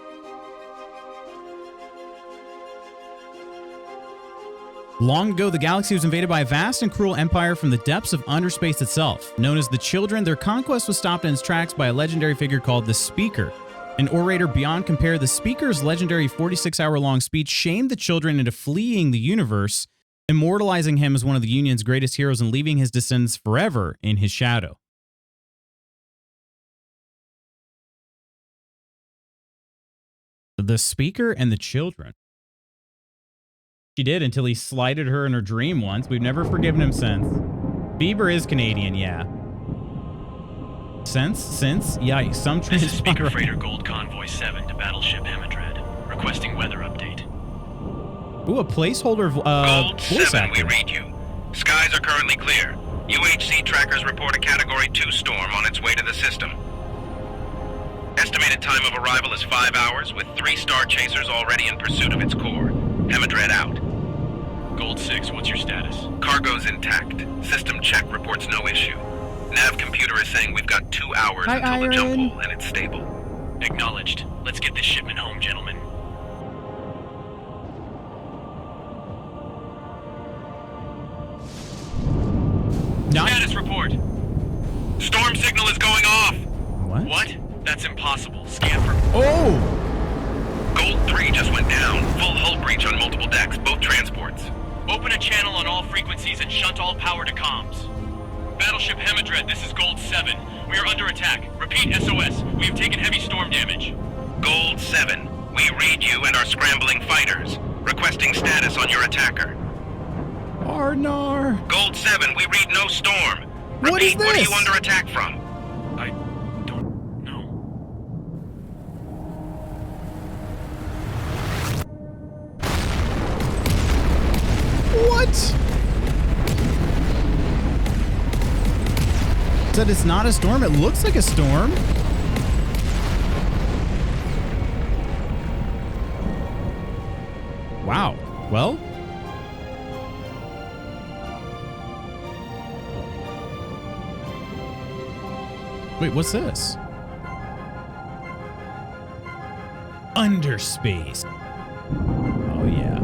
Long ago, the galaxy was invaded by a vast and cruel empire from the depths of Underspace itself. Known as the Children, their conquest was stopped in its tracks by a legendary figure called the Speaker. An orator beyond compare, the Speaker's legendary 46-hour-long speech shamed the Children into fleeing the universe, immortalizing him as one of the Union's greatest heroes and leaving his descendants forever in his shadow. The Speaker and the Children. She did until he slighted her in her dream once. We've never forgiven him since. Bieber is Canadian, yeah. Since? Yikes. Some This is Speaker Freighter Gold Convoy 7 to Battleship Hemidred. Requesting weather update. Ooh, a placeholder of Gold voice 7, actor. we read you. Skies are currently clear. UHC trackers report a Category 2 storm on its way to the system. Estimated time of arrival is 5 hours, with 3 star chasers already in pursuit of its core. Hemidred out. Gold 6, what's your status? Cargo's intact. System check reports no issue. Nav computer is saying we've got 2 hours until the jump hole and it's stable. Acknowledged. Let's get this shipment home, gentlemen. Status report. Storm signal is going off. What? That's impossible. Scan for... Oh! Gold 3 just went down. Full hull breach on multiple decks, both transports. Open a channel on all frequencies and shunt all power to comms. Battleship Hemidred, this is Gold 7. We are under attack. Repeat, SOS. We have taken heavy storm damage. Gold 7, we read you and our scrambling fighters. Requesting status on your attacker. Arnar! Gold 7, we read no storm. What is Repeat, what are this? you under attack from? I don't know. What? Said it's not a storm. It looks like a storm. Wow. Well. Wait, what's this? Underspace. Oh, yeah.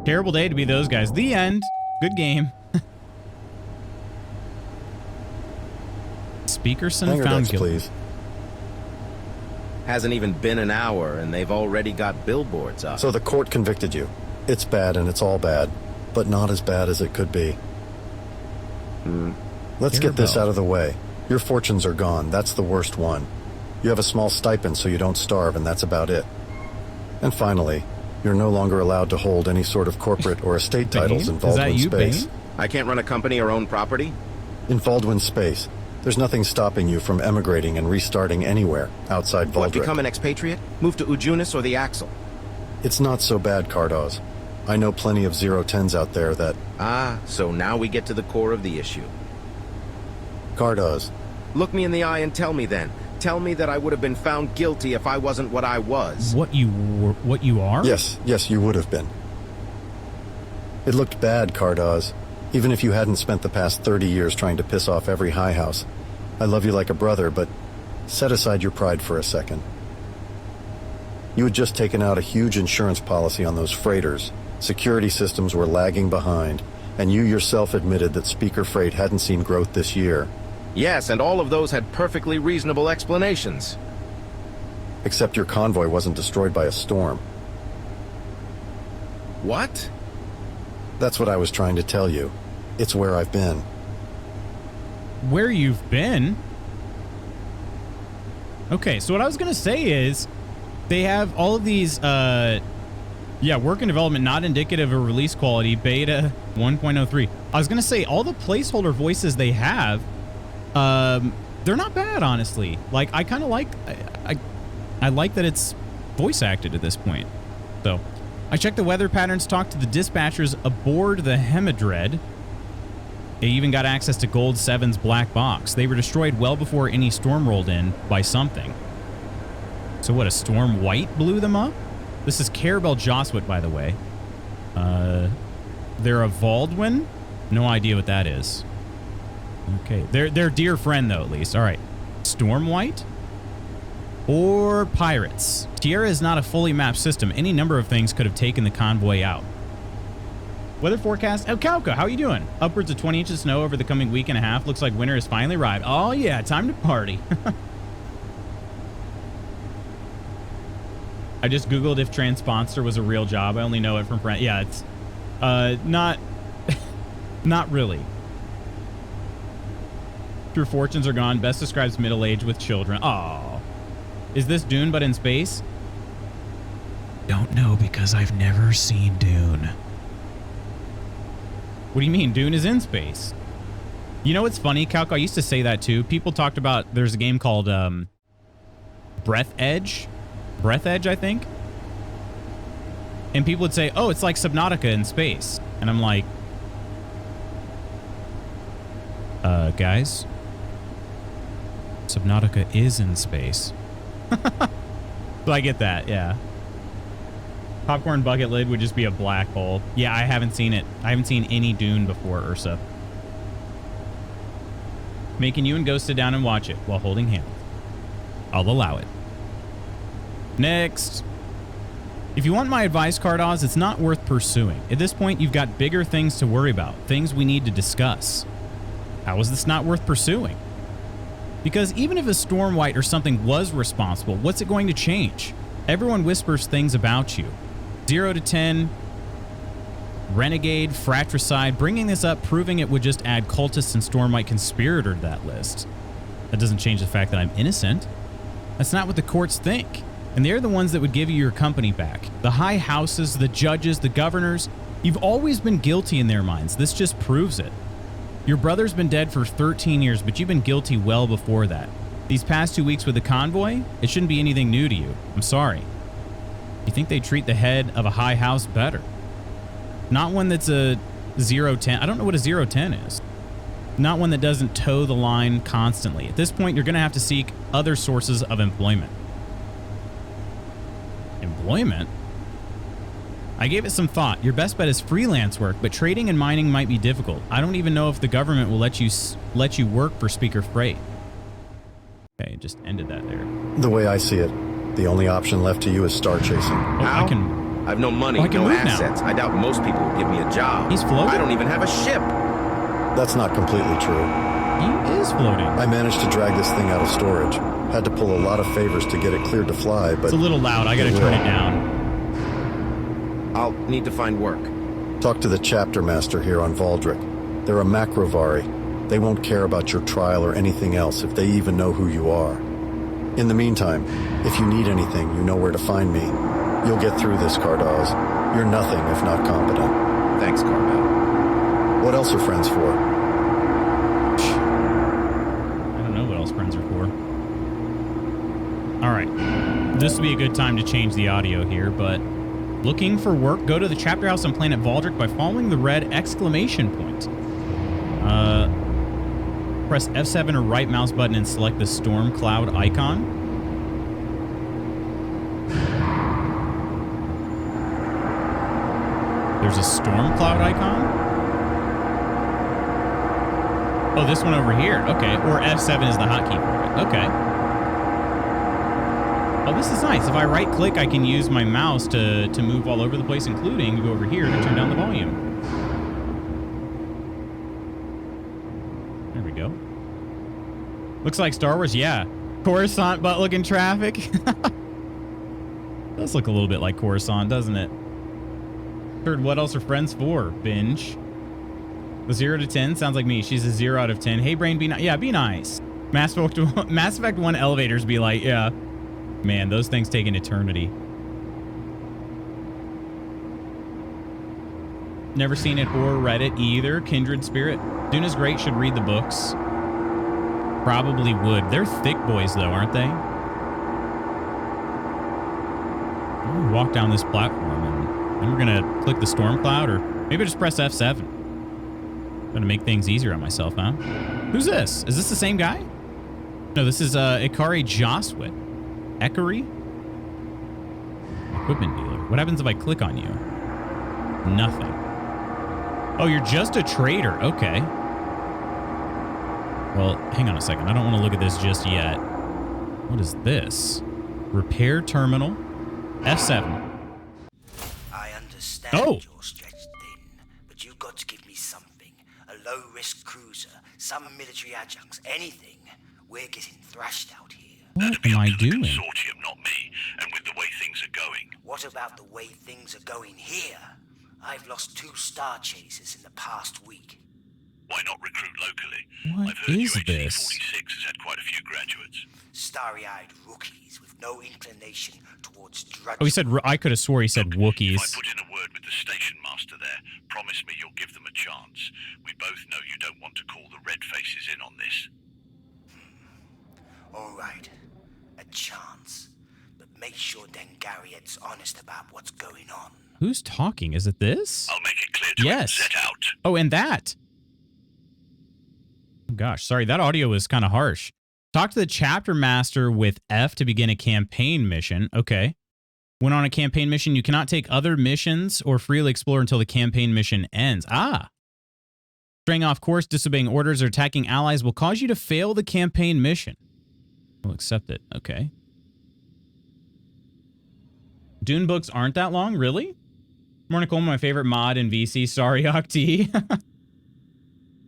Terrible day to be those guys. The end. Good game. Speakerson found guilty. Please. Hasn't even been an hour, and they've already got billboards up. So the court convicted you. It's bad, and it's all bad, but not as bad as it could be. Let's get this out of the way. Your fortunes are gone. That's the worst one. You have a small stipend so you don't starve, and that's about it. And finally, You're no longer allowed to hold any sort of corporate or estate titles in Is that Baldwin you, Space. Bane? I can't run a company or own property? In Baldwin Space, there's nothing stopping you from emigrating and restarting anywhere outside What, Valdric. become an expatriate? Move to Ujunis or the Axle? It's not so bad, Cardoz. I know plenty of 010s out there that... Ah, so now we get to the core of the issue. Cardoz, Look me in the eye and tell me then. Tell me that I would have been found guilty if I wasn't what I was. What you are? yes, you would have been. It looked bad, Cardoz. Even if you hadn't spent the past 30 years trying to piss off every high house. I love you like a brother, but set aside your pride for a second. You had just taken out a huge insurance policy on those freighters. Security systems were lagging behind, and you yourself admitted that Speaker Freight hadn't seen growth this year. Yes, and all of those had perfectly reasonable explanations. Except your convoy wasn't destroyed by a storm. What? That's what I was trying to tell you. It's where I've been. Where you've been? Okay, so what I was going to say is they have all of these, work and development not indicative of release quality, beta 1.03. I was going to say all the placeholder voices they have, they're not bad, honestly. Like, I kind of like, I like that it's voice acted at this point. So, I checked the weather patterns, talked to the dispatchers aboard the Hemidred. They even got access to Gold 7's black box. They were destroyed well before any storm rolled in by something. So what, a storm white blew them up? This is Carabel Joswit, by the way. They're a Valdwin? No idea what that is. Okay, they're dear friend, though, at least. All right. Storm white? Or pirates? Tierra is not a fully mapped system. Any number of things could have taken the convoy out. Weather forecast. Oh, Kauka, how are you doing? Upwards of 20 inches of snow over the coming week and a half. Looks like winter has finally arrived. Oh, yeah, time to party. I just Googled if Transponster was a real job. I only know it from friends. Yeah, it's not really. True fortunes are gone. Best describes middle age with children. Oh, is this Dune but in space? Don't know because I've never seen Dune. What do you mean? Dune is in space. You know what's funny, Calc? I used to say that too. People talked about there's a game called Breath Edge, I think. And people would say, oh, it's like Subnautica in space. And I'm like, guys, Subnautica is in space. So I get that, yeah. Popcorn bucket lid would just be a black hole. Yeah, I haven't seen it. I haven't seen any Dune before, Ursa. Making you and Ghost sit down and watch it while holding hands. I'll allow it. Next. If you want my advice, Cardoz, it's not worth pursuing. At this point, you've got bigger things to worry about, things we need to discuss. How is this not worth pursuing? Because even if a storm white or something was responsible, what's it going to change? Everyone whispers things about you. 0 to 10, renegade, fratricide. Bringing this up, proving it would just add cultists and stormlight conspirator to that list. That doesn't change the fact that I'm innocent. That's not what the courts think. And they're the ones that would give you your company back. The high houses, the judges, the governors. You've always been guilty in their minds. This just proves it. Your brother's been dead for 13 years, but you've been guilty well before that. These past 2 weeks with the convoy, it shouldn't be anything new to you. I'm sorry. You think they treat the head of a high house better? Not one that's a 010. I don't know what a 010 is. Not one that doesn't toe the line constantly. At this point, you're going to have to seek other sources of employment. Employment? I gave it some thought. Your best bet is freelance work, but trading and mining might be difficult. I don't even know if the government will let you work for Speaker Freight. Okay, just ended that there. The way I see it, the only option left to you is star chasing. Oh, How? I can... I've no money, I can no move now. assets. I doubt most people will give me a job. He's floating? I don't even have a ship. That's not completely true. He is floating. I managed to drag this thing out of storage. Had to pull a lot of favors to get it cleared to fly, but... It's a little loud. I gotta turn it down. I'll need to find work. Talk to the chapter master here on Valdric. They're a Macrovari. They won't care about your trial or anything else if they even know who you are. In the meantime, if you need anything, you know where to find me. You'll get through this, Cardoz. You're nothing if not competent. Thanks, Carmel. What else are friends for? I don't know what else friends are for. All right. This would be a good time to change the audio here, but looking for work? Go to the chapter house on planet Valdric by following the red exclamation point. Press F7 or right mouse button and select the storm cloud icon. There's a storm cloud icon? Oh, this one over here. Okay. Or F7 is the hotkey for it. Okay. Oh, this is nice. If I right click, I can use my mouse to move all over the place, including go over here to turn down the volume. There we go. Looks like Star Wars, yeah. Coruscant butt looking traffic. Does look a little bit like Coruscant, doesn't it? Third, what else are friends for? Binge. The 0 to 10 sounds like me. She's a 0 out of 10. Hey, brain, be nice. Yeah, be nice. Mass Effect 1 elevators be like, yeah. Man, those things take an eternity. Never seen it or read it either. Kindred Spirit. Dune is great. Should read the books. Probably would. They're thick boys, though, aren't they? We'll walk down this platform, and then we're going to click the storm cloud, or maybe just press F7. Going to make things easier on myself, huh? Who's this? Is this the same guy? No, this is Ikari Joswit. Ekari? Equipment dealer. What happens if I click on you? Nothing. Oh, you're just a trader. Okay. Well, hang on a second. I don't want to look at this just yet. What is this? Repair terminal. F7. I understand you're stretched thin, but you've got to give me something. A low-risk cruiser, some military adjuncts, anything. We're getting thrashed out here. What am I doing? Consortium, not me, and with the way things are going. What about the way things are going here? I've lost 2 Star Chasers in the past week. Why not recruit locally? What I've heard is UHC this? 46 has had quite a few graduates. Starry-eyed rookies with no inclination towards drugs. Oh, he said, I could have swore he said If Wookiees. I put in a word with the station master there, promise me you'll give them a chance. We both know you don't want to call the red faces in on this. All right. A chance. But make sure Dengariet's honest about what's going on. Who's talking? Is it this? I'll make it clear to him. Set out. Oh, and that. Oh, gosh, sorry. That audio was kind of harsh. Talk to the chapter master with F to begin a campaign mission. Okay. When on a campaign mission, you cannot take other missions or freely explore until the campaign mission ends. Ah. Straying off course, disobeying orders, or attacking allies will cause you to fail the campaign mission. We'll accept it. Okay. Dune books aren't that long, really? Morning, Coleman, my favorite mod in VC. Sorry, Octi.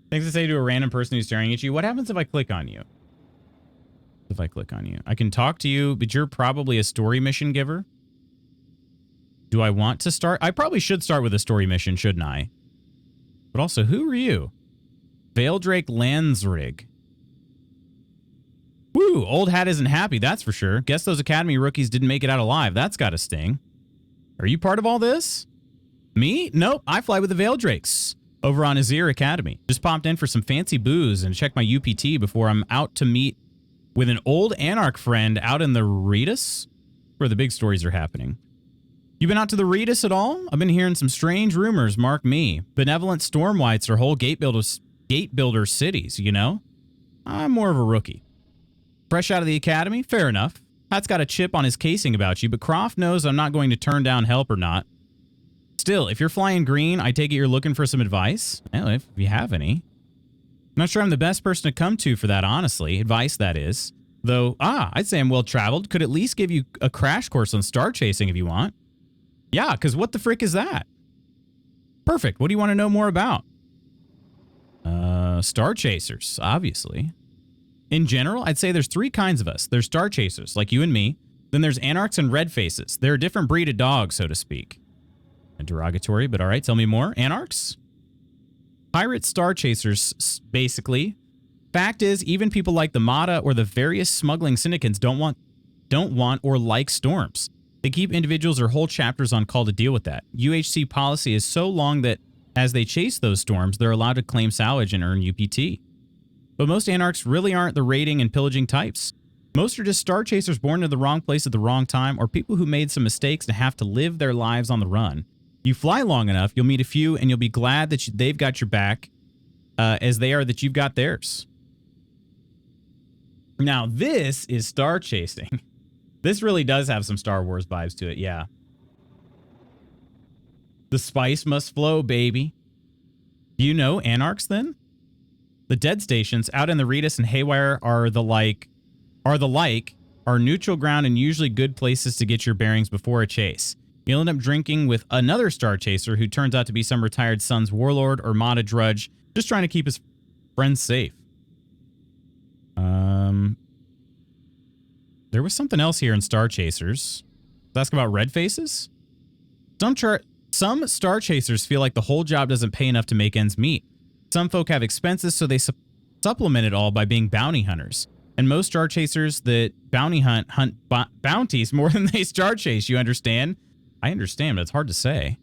Things to say to a random person who's staring at you. What happens if I click on you? If I click on you, I can talk to you, but you're probably a story mission giver. Do I want to start? I probably should start with a story mission, shouldn't I? But also, who are you? Valedrake Landsrig. Woo, old hat isn't happy, that's for sure. Guess those Academy rookies didn't make it out alive. That's got to sting. Are you part of all this? Me? Nope, I fly with the Valedrakes over on Azir Academy. Just popped in for some fancy booze and check my UPT before I'm out to meet with an old Anarch friend out in the Reedus, where the big stories are happening. You been out to the Reedus at all? I've been hearing some strange rumors, mark me. Benevolent Stormwights are whole gate builder cities, you know? I'm more of a rookie. Fresh out of the academy? Fair enough. Hat's got a chip on his casing about you, but Croft knows I'm not going to turn down help or not. Still, if you're flying green, I take it you're looking for some advice? Well, if you have any. I'm not sure I'm the best person to come to for that, honestly. Advice, that is. Though, I'd say I'm well-traveled. Could at least give you a crash course on star chasing if you want. Yeah, because what the frick is that? Perfect. What do you want to know more about? Star chasers, obviously. In general, I'd say there's 3 kinds of us. There's star chasers, like you and me. Then there's anarchs and red faces. They're a different breed of dog, so to speak. A derogatory, but all right, tell me more. Anarchs? Pirate star chasers, basically. Fact is, even people like the Mata or the various smuggling syndicates don't want or like storms. They keep individuals or whole chapters on call to deal with that. UHC policy is so long that as they chase those storms, they're allowed to claim salvage and earn UPT. But most anarchs really aren't the raiding and pillaging types. Most are just star chasers born to the wrong place at the wrong time, or people who made some mistakes and have to live their lives on the run. You fly long enough, you'll meet a few, and you'll be glad that they've got your back, as they are that you've got theirs. Now, this is star chasing. This really does have some Star Wars vibes to it, yeah. The spice must flow, baby. You know anarchs, then? The dead stations out in the Redis and Haywire are neutral ground and usually good places to get your bearings before a chase. You'll end up drinking with another star chaser who turns out to be some retired son's warlord or Mata drudge, just trying to keep his friends safe. There was something else here in Star Chasers. Let's ask about red faces. Some Star Chasers feel like the whole job doesn't pay enough to make ends meet. Some folk have expenses, so they supplement it all by being bounty hunters. And most Star Chasers that bounty hunt bounties more than they Star Chase, you understand? I understand, but it's hard to say.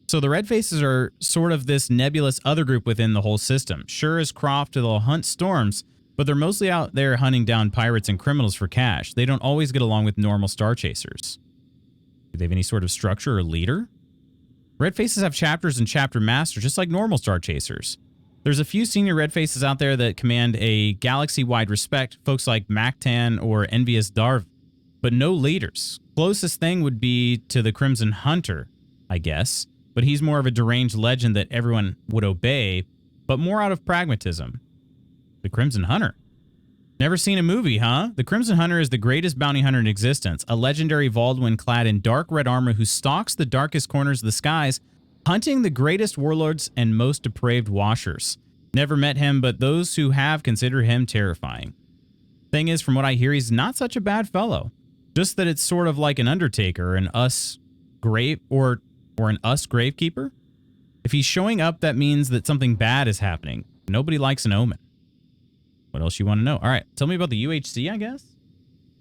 So the red faces are sort of this nebulous other group within the whole system. Sure as Croft, they'll hunt storms, but they're mostly out there hunting down pirates and criminals for cash. They don't always get along with normal Star Chasers. Do they have any sort of structure or leader? Red faces have chapters and chapter masters, just like normal Star Chasers. There's a few senior red faces out there that command a galaxy-wide respect, folks like Mactan or Envious Darv, but no leaders. Closest thing would be to the Crimson Hunter, I guess, but he's more of a deranged legend that everyone would obey, but more out of pragmatism. The Crimson Hunter. Never seen a movie, huh? The Crimson Hunter is the greatest bounty hunter in existence, a legendary Vaulduin clad in dark red armor who stalks the darkest corners of the skies, hunting the greatest warlords and most depraved washers. Never met him, but those who have consider him terrifying. Thing is, from what I hear, he's not such a bad fellow. Just that it's sort of like an Undertaker, an us grave or an us gravekeeper. If he's showing up, that means that something bad is happening. Nobody likes an omen. What else you want to know? All right, tell me about the UHC, I guess?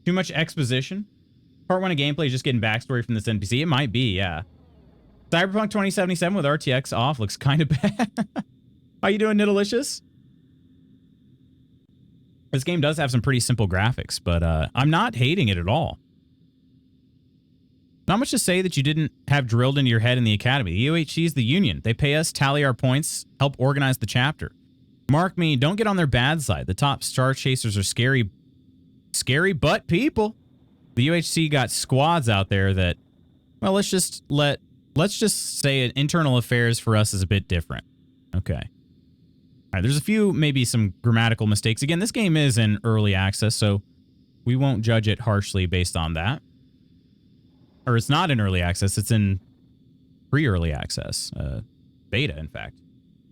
Too much exposition? Part 1 of gameplay is just getting backstory from this NPC? It might be, yeah. Cyberpunk 2077 with RTX off looks kind of bad. How you doing, Nidalicious? This game does have some pretty simple graphics, but I'm not hating it at all. Not much to say that you didn't have drilled into your head in the Academy. The UHC is the union. They pay us, tally our points, help organize the chapter. Mark me, don't get on their bad side. The top Star Chasers are scary but people. The UHC got squads out there that, well, let's just say internal affairs for us is a bit different. Okay. All right, there's a few, maybe some grammatical mistakes. Again, this game is in early access, so we won't judge it harshly based on that. Or it's not in early access, it's in pre-early access. Beta, in fact.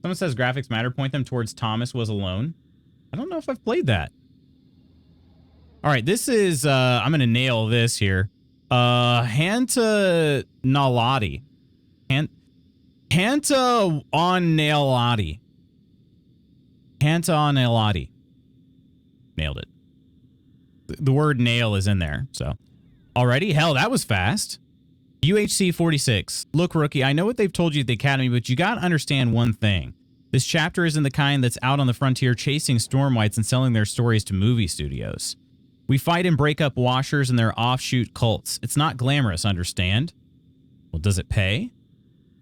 Someone says graphics matter. Point them towards Thomas Was Alone. I don't know if I've played that. All right, this is... I'm going to nail this here. Hanta Nalati. Hanta on Nailati. Hanta on Nailati. Nailed it. The word nail is in there, so... Alrighty? Hell, that was fast. UHC 46. Look, rookie, I know what they've told you at the Academy, but you gotta understand one thing. This chapter isn't the kind that's out on the frontier chasing stormwights and selling their stories to movie studios. We fight and break up washers and their offshoot cults. It's not glamorous, understand? Well, does it pay?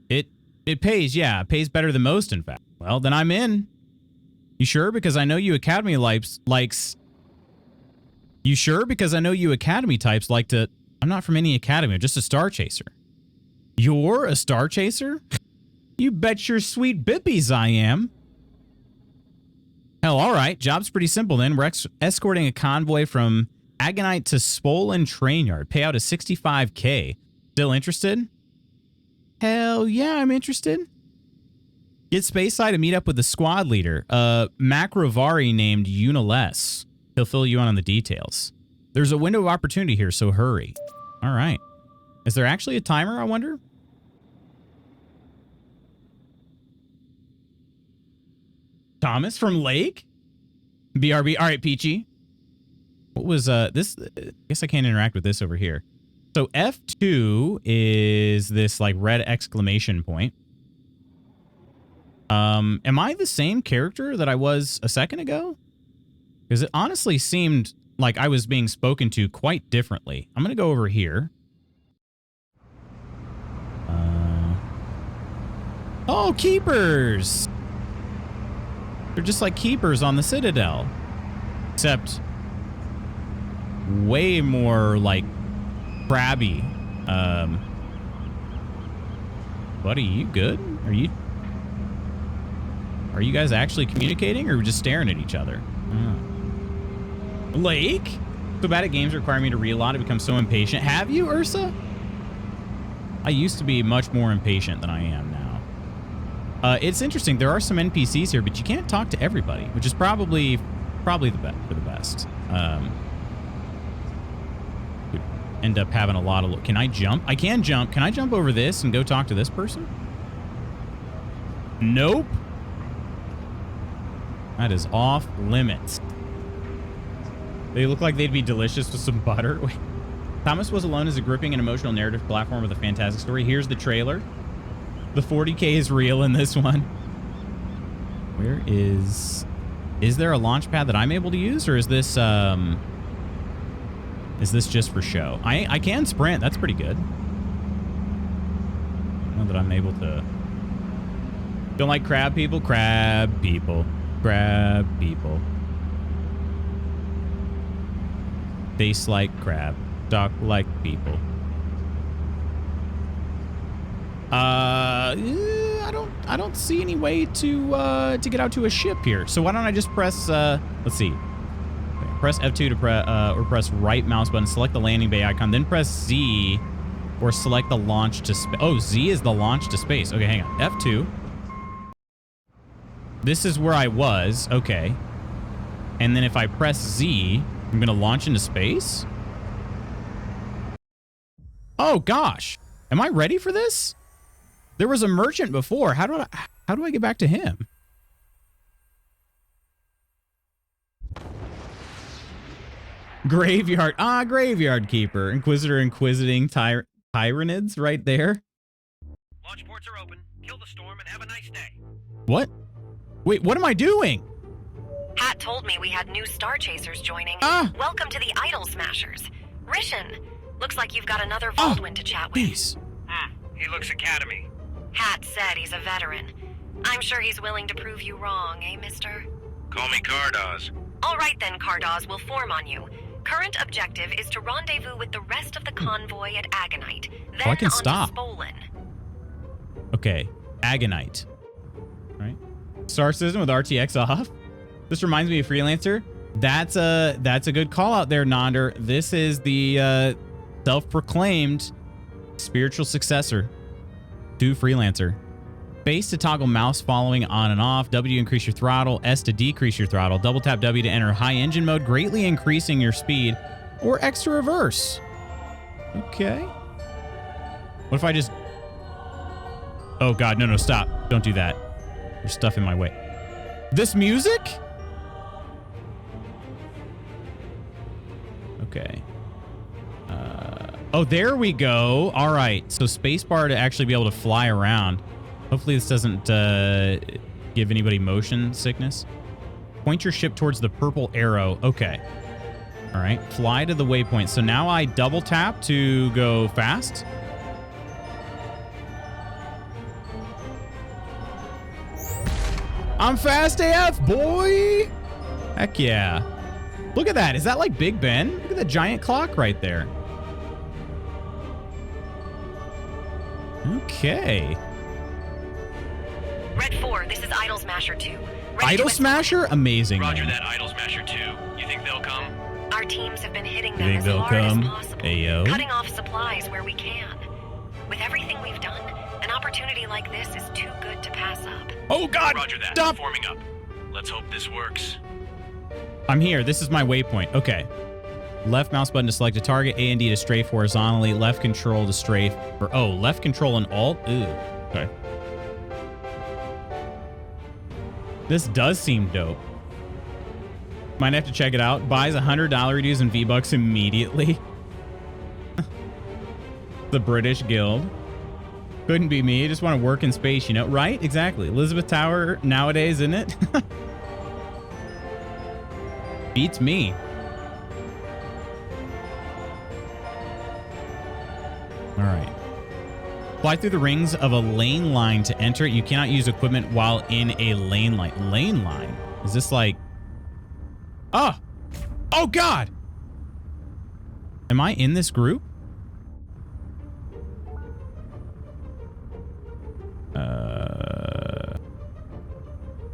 It pays, yeah. It pays better than most, in fact. Well, then I'm in. You sure? Because I know you Academy likes... You sure? Because I know you Academy types like to... I'm not from any Academy. I'm just a Star Chaser. You're a Star Chaser? You bet your sweet bippies I am. Hell, all right. Job's pretty simple then. We're escorting a convoy from Agonite to Spollen Train Yard. Payout is $65K. Still interested? Hell yeah, I'm interested. Get Spaceside to meet up with the squad leader, Macrovari named Uniles. He'll fill you in on the details. There's a window of opportunity here, so hurry. All right. Is there actually a timer, I wonder? Thomas from Lake? BRB. All right, Peachy. What was this? I guess I can't interact with this over here. So F2 is this like red exclamation point. Am I the same character that I was a second ago? Because it honestly seemed like I was being spoken to quite differently. I'm going to go over here. Oh, keepers! They're just like keepers on the Citadel. Except way more like crabby. Buddy, you good? Are you guys actually communicating or just staring at each other? Lake? So bad at games require me to reload. I become so impatient. Have you, Ursa? I used to be much more impatient than I am now. It's interesting. There are some NPCs here, but you can't talk to everybody, which is probably for the best. Would end up having a lot of... Can I jump? I can jump. Can I jump over this and go talk to this person? Nope. That is off limits. They look like they'd be delicious with some butter. Wait. Thomas Was Alone is a gripping and emotional narrative platform with a fantastic story. Here's the trailer. The 40K is real in this one. Where is... Is there a launch pad that I'm able to use, or is this just for show? I can sprint. That's pretty good. Now that I'm able to... Don't like crab people? Crab people. Crab people. Face like crab. Talk like people. I don't see any way to get out to a ship here. So why don't I just press let's see. Okay, press F2 to press right mouse button, select the landing bay icon, then press Z or select the launch to space. Oh, Z is the launch to space. Okay, hang on. F2. This is where I was. Okay. And then if I press Z, I'm going to launch into space? Oh gosh. Am I ready for this? There was a merchant before. How do I get back to him? Graveyard. Ah, Graveyard Keeper. Inquisitor inquisiting Tyranids right there. Launch ports are open. Kill the storm and have a nice day. What? Wait, what am I doing? Hat told me we had new Star Chasers joining. Welcome to the Idol Smashers. Rishan, looks like you've got another Baldwin to chat with. Please. He looks Academy. Hat said he's a veteran. I'm sure he's willing to prove you wrong, eh, mister? Call me Cardoz. All right then, Cardoz, we'll form on you. Current objective is to rendezvous with the rest of the convoy at Agonite. Then I can on stop. to Spolin. Okay, Agonite. All right. Star System with RTX off. This reminds me of Freelancer. That's a good call out there, Nonder. This is the self-proclaimed spiritual successor to Freelancer. Base to toggle mouse following on and off. W to increase your throttle. S to decrease your throttle. Double tap W to enter high engine mode, greatly increasing your speed. Or X to reverse. Okay. What if I just... Oh God, no, stop. Don't do that. There's stuff in my way. This music? Okay. Oh, there we go. All right. So spacebar to actually be able to fly around. Hopefully this doesn't give anybody motion sickness. Point your ship towards the purple arrow. Okay. All right. Fly to the waypoint. So now I double tap to go fast. I'm fast AF, boy. Heck yeah. Look at that. Is that like Big Ben? Look at the giant clock right there. Okay. Red 4, this is Idol Smasher 2. Ready Idol Smasher? Amazing. Roger man. that, Idol Smasher 2. You think they'll come? Our teams have been hitting them Think as they'll hard come? as possible, Ayo. cutting off supplies where we can. With everything we've done, an opportunity like this is too good to pass up. Oh God! Roger that. Stop! Forming up. Let's hope this works. I'm here. This is my waypoint. Okay. Left mouse button to select a target. A and D to strafe horizontally. Left control to strafe. Or left control and Alt. Ooh. Okay. This does seem dope. Might have to check it out. Buys $100 reduce in V-Bucks immediately. The British Guild. Couldn't be me. I just want to work in space, you know? Right? Exactly. Elizabeth Tower nowadays, isn't it? Beats me. All right. Fly through the rings of a lane line to enter. You cannot use equipment while in a lane line. Lane line? Is this like... Oh! Oh, God! Am I in this group?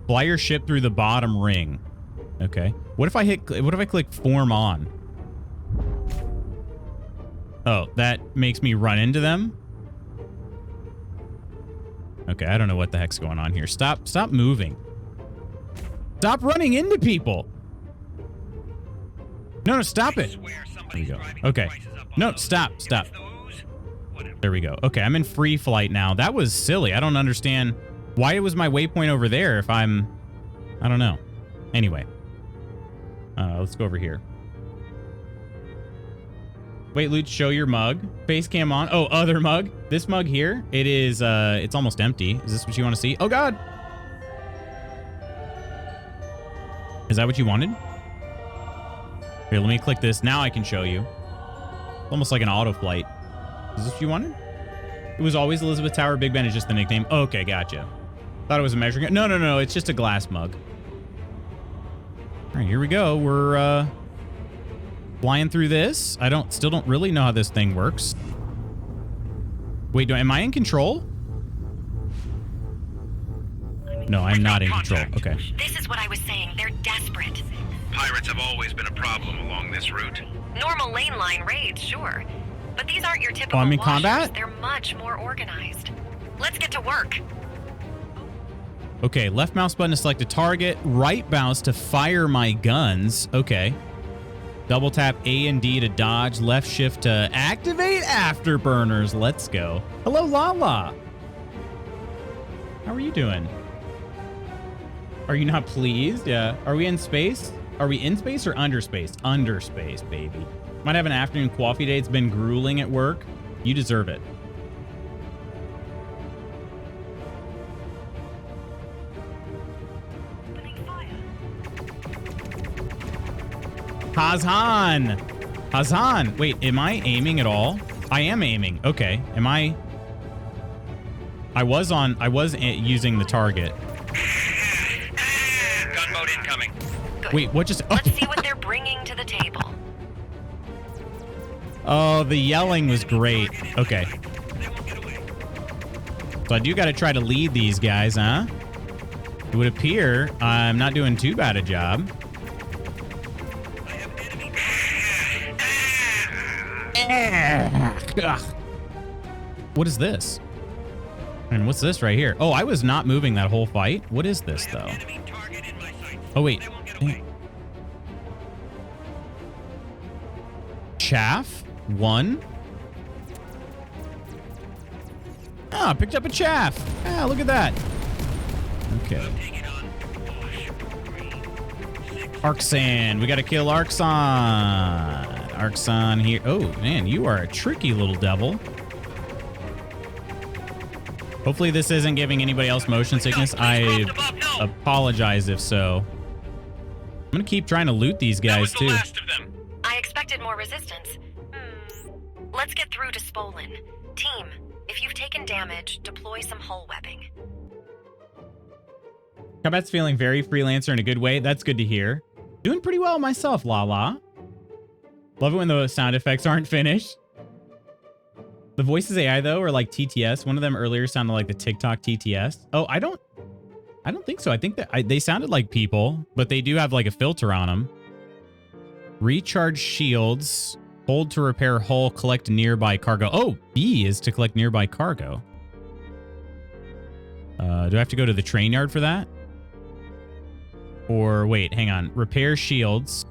Fly your ship through the bottom ring. Okay. What if I click form on? Oh, that makes me run into them? Okay, I don't know what the heck's going on here. Stop moving. Stop running into people. No, stop it. There we go. Okay. No, stop. There we go. Okay, I'm in free flight now. That was silly. I don't understand why it was my waypoint over there if I don't know. Anyway. Let's go over here. Wait, Loot, show your mug. Face cam on. Oh, other mug. This mug here, it is, it's almost empty. Is this what you want to see? Oh, God. Is that what you wanted? Here, let me click this. Now I can show you. Almost like an auto flight. Is this what you wanted? It was always Elizabeth Tower. Big Ben is just the nickname. Okay, gotcha. Thought it was a measuring... No. It's just a glass mug. All right, here we go. We're, flying through this. I still don't really know how this thing works. Wait, am I in control? No, I'm not in control. Okay. This is what I was saying. They're desperate. Pirates have always been a problem along this route. Normal lane line raids, sure. But these aren't your typical I'm in washers. combat? They're much more organized. Let's get to work. Okay, left mouse button to select a target. Right mouse to fire my guns. Okay. Double tap A and D to dodge. Left shift to activate afterburners. Let's go. Hello, Lala. How are you doing? Are you not pleased? Yeah. Are we in space? Are we in space or underspace? Underspace, baby. Might have an afternoon coffee day. It's been grueling at work. You deserve it. Hazan. Wait, am I aiming at all? I am aiming. Okay. Am I? I was using the target. Gunboat incoming. Good. Wait, what just? Oh. Let's see what they're bringing to the table. Oh, the yelling was great. Okay. So I do got to try to lead these guys, huh? It would appear I'm not doing too bad a job. Ugh. What is this? And what's this right here? Oh, I was not moving that whole fight. What is this, though? Oh, wait. Chaff? 1. Ah, picked up a chaff. Ah, look at that. Okay. Arxan. We got to kill Arxan. Arxan here. Oh, man, you are a tricky little devil. Hopefully this isn't giving anybody else motion sickness. I apologize if so. I'm going to keep trying to loot these guys, too. I expected more resistance. Let's get through to Spolin. Team, if you've taken damage, deploy some hull webbing. Combat's feeling very freelancer in a good way. That's good to hear. Doing pretty well myself, Lala. Love it when the sound effects aren't finished. The voices AI, though, are like TTS. One of them earlier sounded like the TikTok TTS. Oh, I don't think so. I think that they sounded like people, but they do have like a filter on them. Recharge shields. Hold to repair hull. Collect nearby cargo. Oh, B is to collect nearby cargo. Do I have to go to the train yard for that? Or wait, hang on. Repair shields.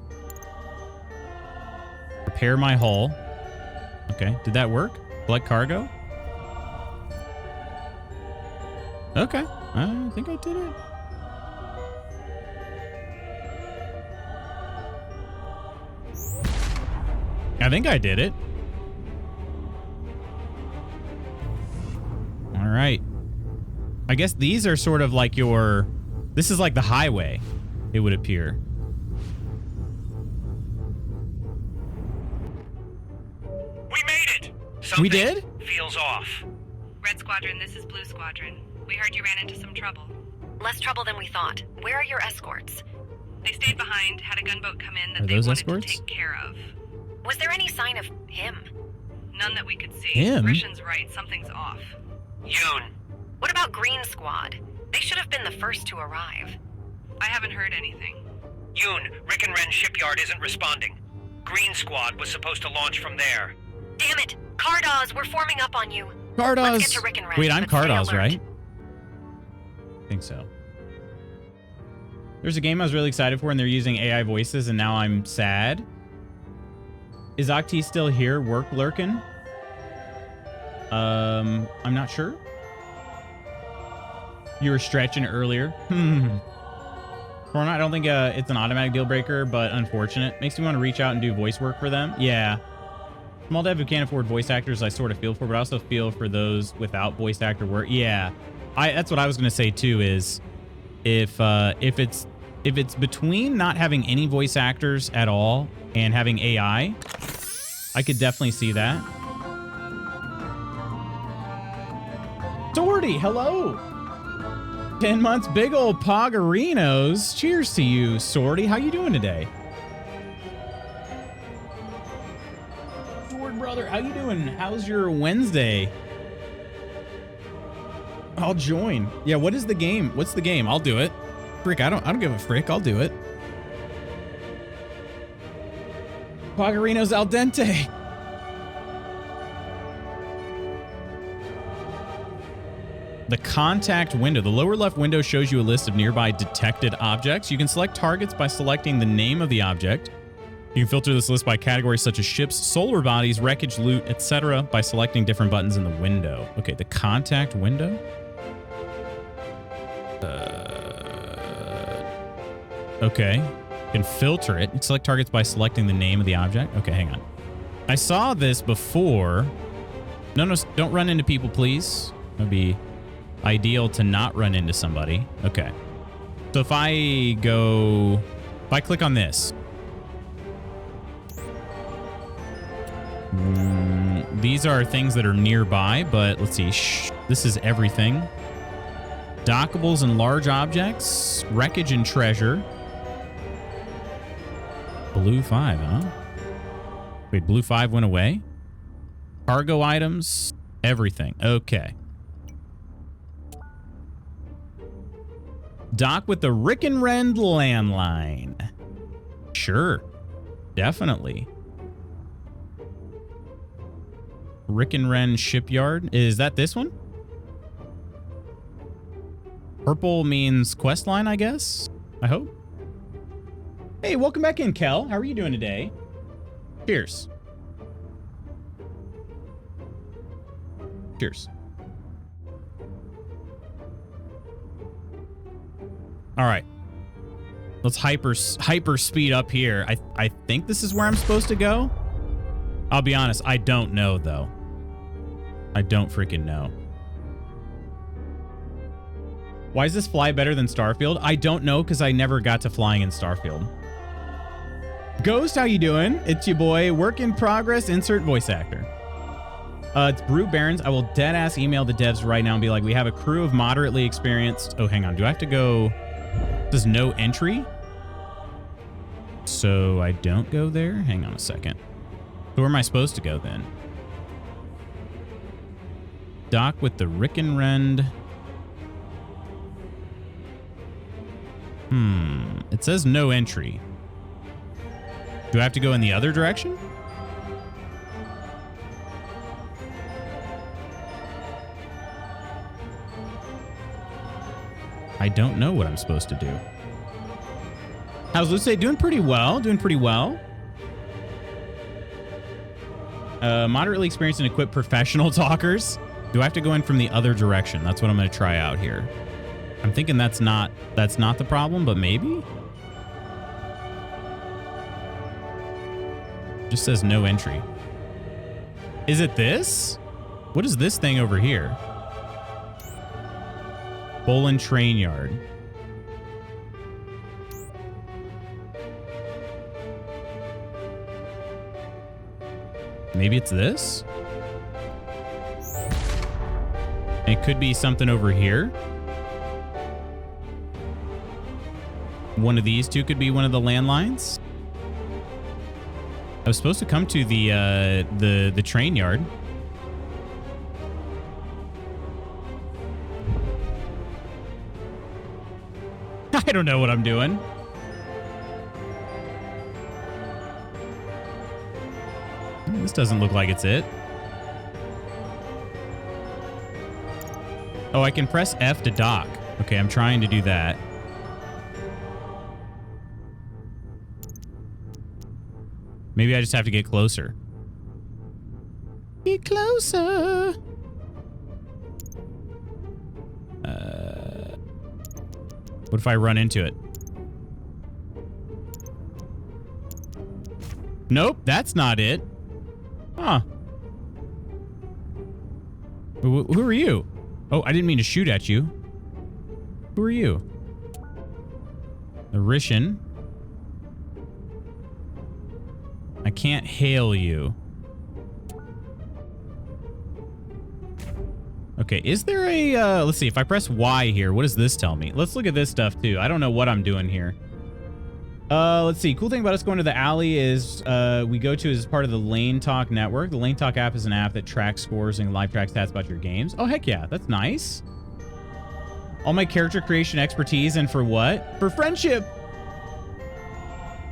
Repair my hull. Okay, did that work? Collect cargo? Okay, I think I did it. I think I did it. I guess these are sort of like your... This is like the highway, it would appear. We made it! We did? Feels off. Red Squadron, this is Blue Squadron. We heard you ran into some trouble. Less trouble than we thought. Where are your escorts? They stayed behind, had a gunboat come in that Are they those wanted escorts? to take care of. Was there any sign of him? None that we could see. Him? Rishan's right, something's off. Yoon. What about Green Squad? They should have been the first to arrive. I haven't heard anything. Yoon, Rick and Ren shipyard isn't responding. Green Squad was supposed to launch from there. Damn it! Cardaws, we're forming up on you. Cardaws. Let's get to Rick and Ren, Wait, I'm but stay Cardaws, alert. right? I think so. There's a game I was really excited for, and they're using AI voices, and now I'm sad. Is Octi still here, work lurking? I'm not sure. You were stretching earlier. Corona, I don't think it's an automatic deal breaker, but unfortunate. Makes me want to reach out and do voice work for them. Yeah. Small dev who can't afford voice actors, I sort of feel for, but I also feel for those without voice actor work. Yeah. That's what I was going to say too, is if it's between not having any voice actors at all and having AI, I could definitely see that. Sorty, hello. 10 months, big old Pogarinos. Cheers to you, Sorty. How you doing today? Sword brother, how you doing? How's your Wednesday? I'll join. Yeah, what is the game? What's the game? I'll do it. Frick, I don't give a frick. I'll do it. Pogarinos al dente. The contact window. The lower left window shows you a list of nearby detected objects. You can select targets by selecting the name of the object. You can filter this list by categories such as ships, solar bodies, wreckage, loot, etc. by selecting different buttons in the window. Okay, the contact window. Okay. You can filter it. Select targets by selecting the name of the object. Okay, hang on. I saw this before. No, don't run into people, please. That'd be ideal to not run into somebody. Okay. So if I click on this. These are things that are nearby, but let's see. This is everything. Dockables and large objects. Wreckage and treasure. Blue 5, huh? Wait, Blue 5 went away? Cargo items. Everything. Okay. Dock with the Rick and Ren landline. Sure. Definitely. Rick and Ren shipyard. Is that this one? Purple means quest line, I guess. I hope. Hey, welcome back in, Kel. How are you doing today? Cheers. Cheers. All right. Let's hyper speed up here. I think this is where I'm supposed to go. I'll be honest, I don't know though. I don't freaking know. Why does this fly better than Starfield? I don't know because I never got to flying in Starfield. Ghost, how you doing? It's your boy. Work in progress. Insert voice actor. It's Brew Barons. I will dead ass email the devs right now and be like, we have a crew of moderately experienced. Oh, hang on. Do I have to go? There's no entry. So I don't go there. Hang on a second. Who am I supposed to go then? Dock with the Rick and Ren. It says no entry. Do I have to go in the other direction? I don't know what I'm supposed to do. How's Luce? Doing pretty well. Doing pretty well. Moderately experienced and equipped professional talkers. Do I have to go in from the other direction? That's what I'm going to try out here. I'm thinking that's not the problem, but maybe? Just says no entry. Is it this? What is this thing over here? Bolin Train Yard. Maybe it's this? It could be something over here. One of these two could be one of the landlines. I was supposed to come to the train yard. I don't know what I'm doing. This doesn't look like it's it. Oh, I can press F to dock. Okay, I'm trying to do that. Maybe I just have to get closer. Get closer. What if I run into it? Nope, that's not it. Huh. Who are you? Oh, I didn't mean to shoot at you. Who are you? The Rishin. I can't hail you. Okay, is there a, let's see, if I press Y here, what does this tell me? Let's look at this stuff too. I don't know what I'm doing here. Let's see. Cool thing about us going to the alley is we go to as part of the Lane Talk network. The Lane Talk app is an app that tracks scores and live track stats about your games. Oh, heck yeah. That's nice. All my character creation expertise, and for what? For friendship.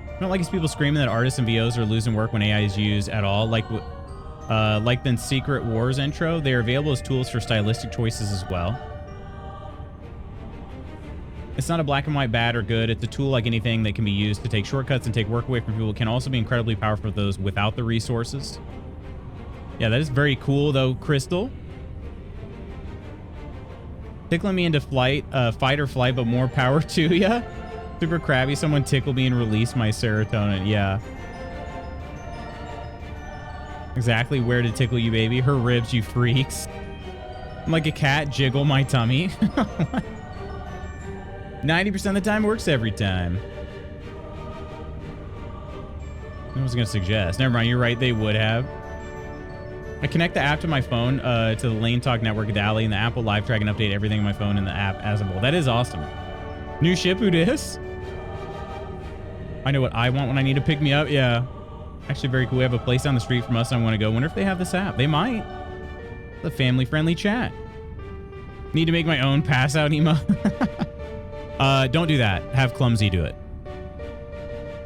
I don't like these people screaming that artists and VOs are losing work when AI is used at all. Like the Secret Wars intro, they are available as tools for stylistic choices as well. It's not a black and white bad or good. It's a tool like anything that can be used to take shortcuts and take work away from people. It can also be incredibly powerful for those without the resources. Yeah, that is very cool though, Crystal. Tickling me into fight or flight, but more power to ya. Super crabby. Someone tickle me and release my serotonin. Yeah. Exactly where to tickle you, baby. Her ribs, you freaks. I'm like a cat, jiggle my tummy. 90% of the time works every time. I was going to suggest. Never mind, you're right. They would have. I connect the app to my phone to the Lane Talk network at the alley, and the app will live track and update everything on my phone in the app as a whole. That is awesome. New ship, who dis? I know what I want when I need to pick me up. Yeah. Actually, very cool. We have a place down the street from us I want to go. Wonder if they have this app. They might. It's a family-friendly chat. Need to make my own pass-out emo. Don't do that. Have Clumsy do it.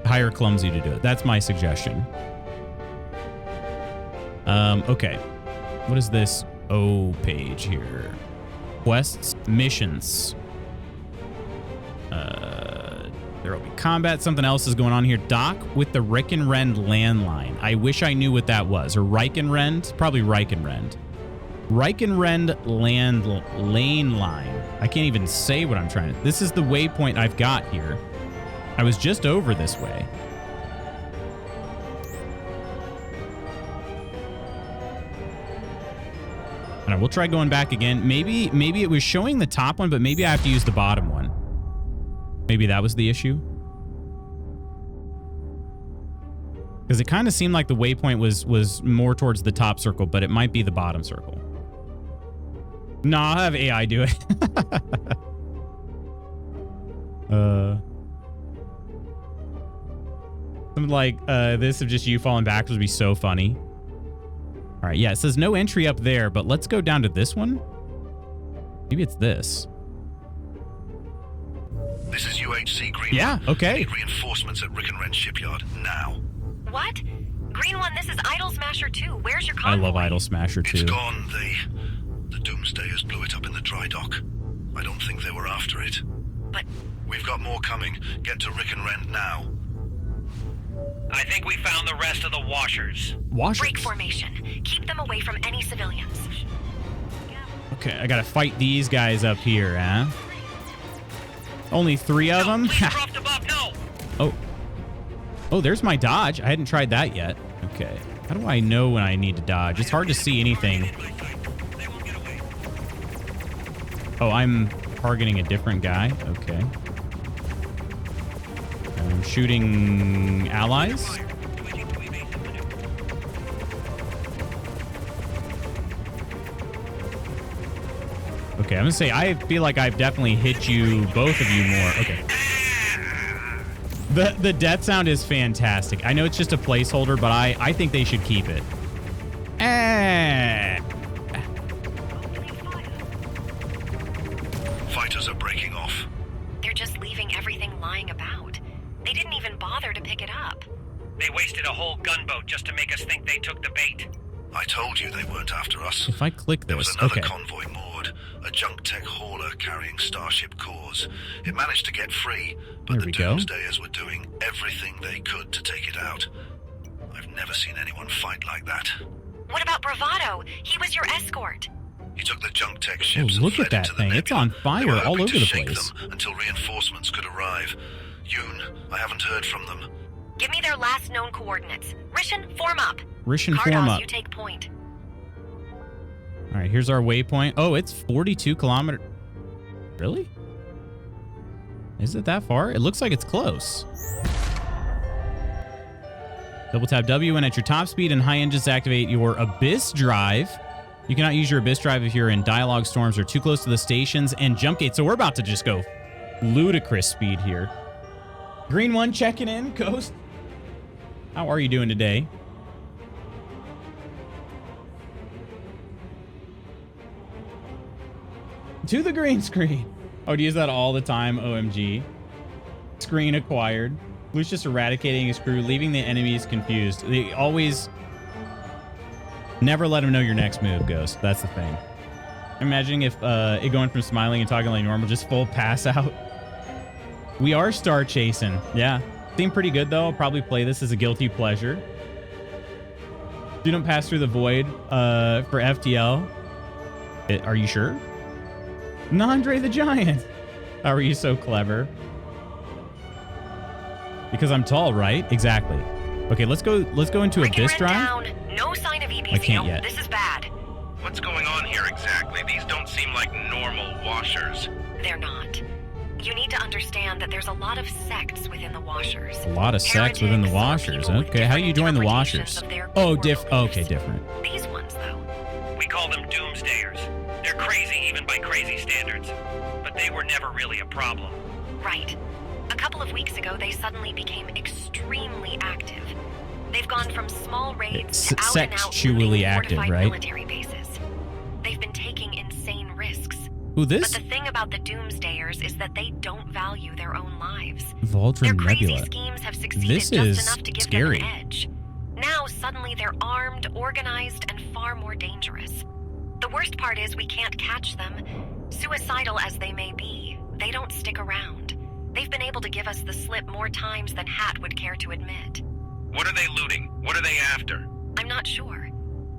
Hire Clumsy to do it. That's my suggestion. Okay. What is this O page here? Quests, missions. There will be combat. Something else is going on here. Dock with the Reichenrend landline. I wish I knew what that was. Or Reichenrend? Probably Reichenrend. Reichenrend lane line. I can't even say what I'm trying to. This is the waypoint I've got here. I was just over this way. All right, we'll try going back again. Maybe it was showing the top one, but maybe I have to use the bottom one. Maybe that was the issue. Because it kind of seemed like the waypoint was more towards the top circle, but it might be the bottom circle. No, I'll have AI do it. Something like this of just you falling backwards would be so funny. All right, yeah, it says no entry up there, but let's go down to this one. Maybe it's this. This is UHC Green. Yeah, okay. I need reinforcements at Reichenrend Shipyard now. What? Green One, this is Idol Smasher 2. Where's your convoy? I love Idol Smasher 2. It's gone. The Doomsdayers blew it up in the dry dock. I don't think they were after it. But... We've got more coming. Get to Reichenrend now. I think we found the rest of the washers. Washers? Break formation. Keep them away from any civilians. Okay, I gotta fight these guys up here, huh? Only 3 of them? Oh. Oh, there's my dodge. I hadn't tried that yet. Okay. How do I know when I need to dodge? It's hard to see anything. Oh, I'm targeting a different guy. Okay. I'm shooting allies. Okay, I'm gonna say I feel like I've definitely hit you, both of you, more. Okay. The death sound is fantastic. I know it's just a placeholder, but I think they should keep it. Fighters are breaking off. They're just leaving everything lying about. They didn't even bother to pick it up. They wasted a whole gunboat just to make us think they took the bait. I told you they weren't after us. If I click this, there was another okay. convoy moored, a junk tech hauler carrying Starship cores. It managed to get free, but the Doomsdayers were doing everything they could to take it out. I've never seen anyone fight like that. What about Bravado? He was your escort. He took the junk tech ships look at that thing. It's on fire all over the place. Them until reinforcements could arrive. Yoon, I haven't heard from them. Give me their last known coordinates. Rishon, form up. Rishon, form up. You take point. All right, here's our waypoint. Oh, it's 42 kilometers. Really? Is it that far? It looks like it's close. Double tap W, and at your top speed and high engines, activate your Abyss Drive. You cannot use your Abyss Drive if you're in dialogue storms or too close to the stations and jump gates. So we're about to just go ludicrous speed here. Green one checking in. Ghost, how are you doing today? To the green screen. I would use that all the time. OMG. Screen acquired. Lucius eradicating his crew, leaving the enemies confused. They always never let him know your next move, Ghost. That's the thing. I'm imagining if it going from smiling and talking like normal, just full pass out. We are star chasing. Yeah. Seemed pretty good, though. I'll probably play this as a guilty pleasure. Do not pass through the void for FTL. Are you sure? Nandre the Giant. How are you so clever? Because I'm tall, right? Exactly. Okay, let's go into Abyss Drive. Down. No sign of EBZ. I can't yet. This is bad. What's going on here exactly? These don't seem like normal washers. They're not. You need to understand that there's a lot of sects within the washers. A lot of sects within the washers. Okay, how do you join the washers? Oh, okay, different. These ones, though. We call them Doomsdayers. They're crazy even by crazy standards. But they were never really a problem. Right. A couple of weeks ago, they suddenly became extremely active. They've gone from small raids to out-and-out fortified military bases. They've been taking insane risks. Who this? But the thing about the Doomsdayers is that they don't value their own lives. Vaultron Their Nebula. crazy schemes have succeeded This just is enough to give scary. them an edge. Now suddenly they're armed, organized, and far more dangerous. The worst part is we can't catch them. Suicidal as they may be, they don't stick around. They've been able to give us the slip more times than Hat would care to admit. What are they looting? What are they after? I'm not sure.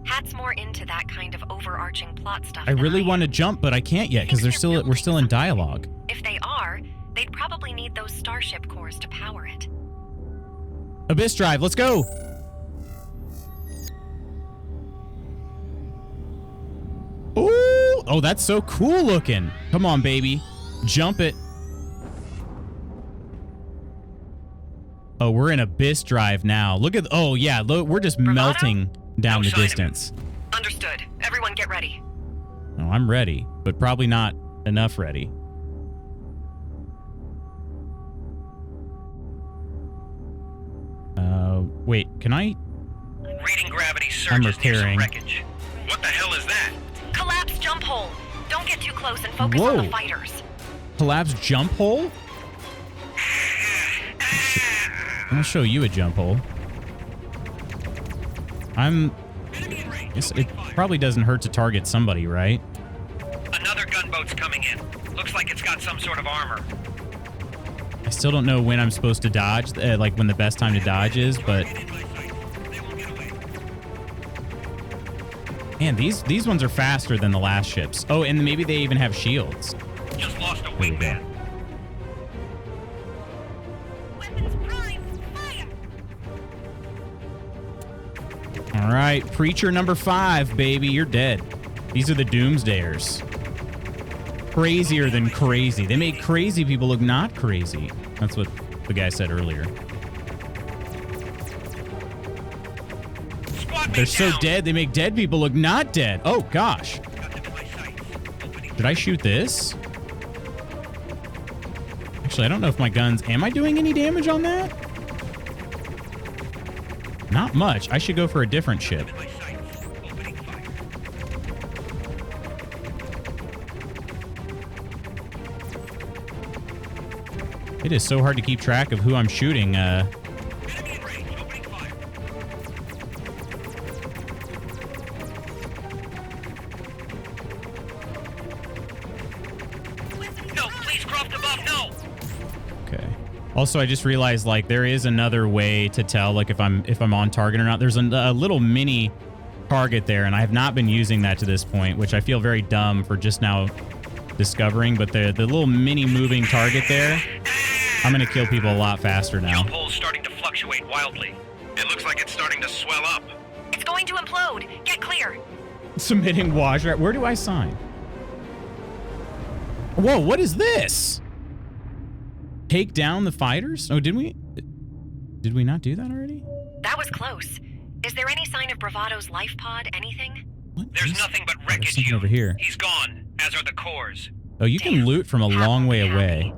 Hat's more into that kind of overarching plot stuff. I really want to jump, but I can't yet because we're still in dialogue. If they are, they'd probably need those Starship cores to power it. Abyss Drive, let's go. Ooh, oh, that's so cool looking. Come on, baby. Jump it. Oh, we're in Abyss Drive now. Look at, oh yeah, look, we're just melting down the distance. Understood. Everyone get ready. No, I'm ready, but probably not enough ready. Wait, can I? Reading gravity surges near some wreckage. What the hell is that? Collapse jump hole. Don't get too close and focus on the fighters. Collapse jump hole? I'm gonna show you a jump hole. It probably doesn't hurt to target somebody, right? Another gunboat's coming in. Looks like it's got some sort of armor. I still don't know when I'm supposed to dodge, like when the best time to dodge is, but... Man, these ones are faster than the last ships. Oh, and maybe they even have shields. Just lost a wingman. All right, Preacher number 5, baby, you're dead. These are the Doomsdayers. crazier than crazy. They make crazy people look not crazy. That's what the guy said earlier. They're so dead, they make dead people look not dead. Oh, gosh. Did I shoot this? Actually, I don't know if my guns... Am I doing any damage on that? Not much. I should go for a different ship. It is so hard to keep track of who I'm shooting. No, please croft above, no. Okay. Also, I just realized like there is another way to tell like if I'm on target or not. There's a little mini target there, and I have not been using that to this point, which I feel very dumb for just now discovering. But the little mini moving target there, I'm gonna kill people a lot faster now. Jump hole's starting to fluctuate wildly. It looks like it's starting to swell up. It's going to implode. Get clear. Submitting wash. Where do I sign? Whoa, what is this? Take down the fighters? Oh, did we not do that already? That was close. Is there any sign of Bravado's life pod? Anything? What There's is... nothing but Oh, wreckage there's something over here. He's gone, as are the cores. Oh, you can loot from a long way away.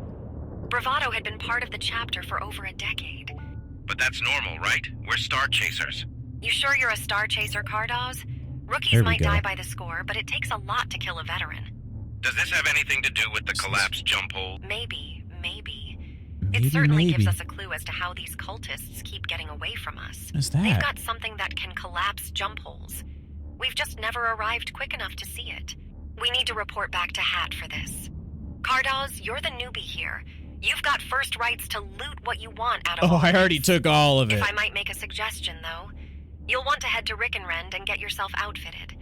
Bravado had been part of the chapter for over a decade. But that's normal, right? We're star chasers. You sure you're a star chaser, Cardoz? Rookies There we might go. die by the score, but it takes a lot to kill a veteran. Does this have anything to do with the collapsed jump hole? Maybe. Maybe, It certainly maybe. gives us a clue as to how these cultists keep getting away from us. What is that? They've got something that can collapse jump holes. We've just never arrived quick enough to see it. We need to report back to Hat for this. Cardoz, you're the newbie here. You've got first rights to loot what you want out of Oh, all I already this. took all of it. If I might make a suggestion, though, you'll want to head to Rickenrend and get yourself outfitted.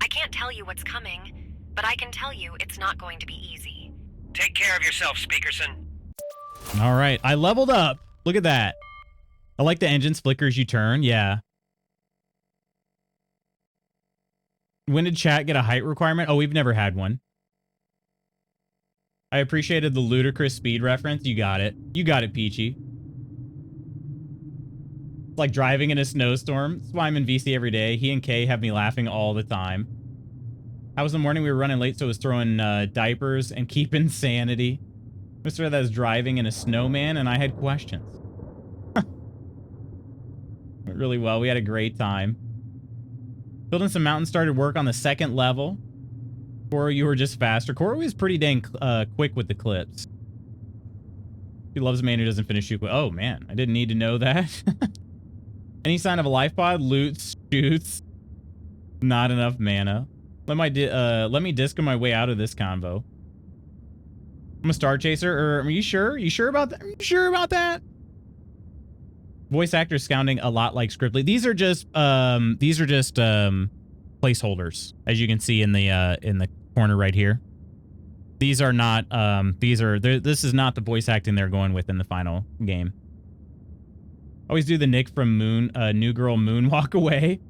I can't tell you what's coming, but I can tell you it's not going to be easy. Take care of yourself, Speakerson. All right, I leveled up. Look at that. I like the engines flicker as you turn. Yeah. When did chat get a height requirement? Oh, we've never had one. I appreciated the ludicrous speed reference. You got it. You got it, Peachy. It's like driving in a snowstorm. That's why I'm in VC every day. He and Kay have me laughing all the time. How was the morning? We were running late, so I was throwing diapers and keeping sanity. Mr. That was driving in a snowman, and I had questions. Went really well. We had a great time. Building some mountains, started work on the second level. Cora, you were just faster. Cora was pretty dang quick with the clips. He loves a man who doesn't finish shoot. Oh, man. I didn't need to know that. Any sign of a life pod? Loots, shoots. Not enough mana. Let me disco my way out of this convo. I'm a star chaser, or are you sure? You sure about that? Are you sure about that? Voice actors sounding a lot like Scribbly. These are just placeholders, as you can see in the corner right here. These are not this is not the voice acting they're going with in the final game. Always do the Nick from New Girl Moonwalk Away.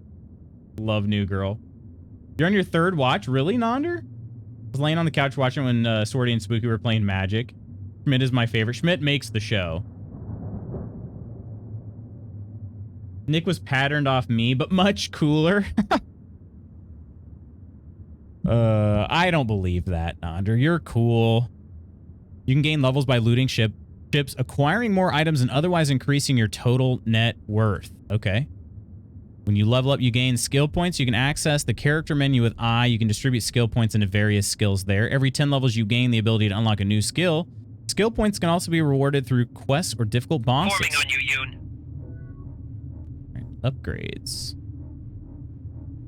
Love New Girl. You're on your third watch, really, Nonder? I was laying on the couch watching when Swordy and Spooky were playing Magic. Schmidt is my favorite. Schmidt makes the show. Nick was patterned off me, but much cooler. I don't believe that, Nonder. You're cool. You can gain levels by looting ships, acquiring more items, and otherwise increasing your total net worth. Okay. When you level up, you gain skill points. You can access the character menu with I. You can distribute skill points into various skills there. Every 10 levels, you gain the ability to unlock a new skill. Skill points can also be rewarded through quests or difficult bosses. Forming on you, Yoon. Upgrades.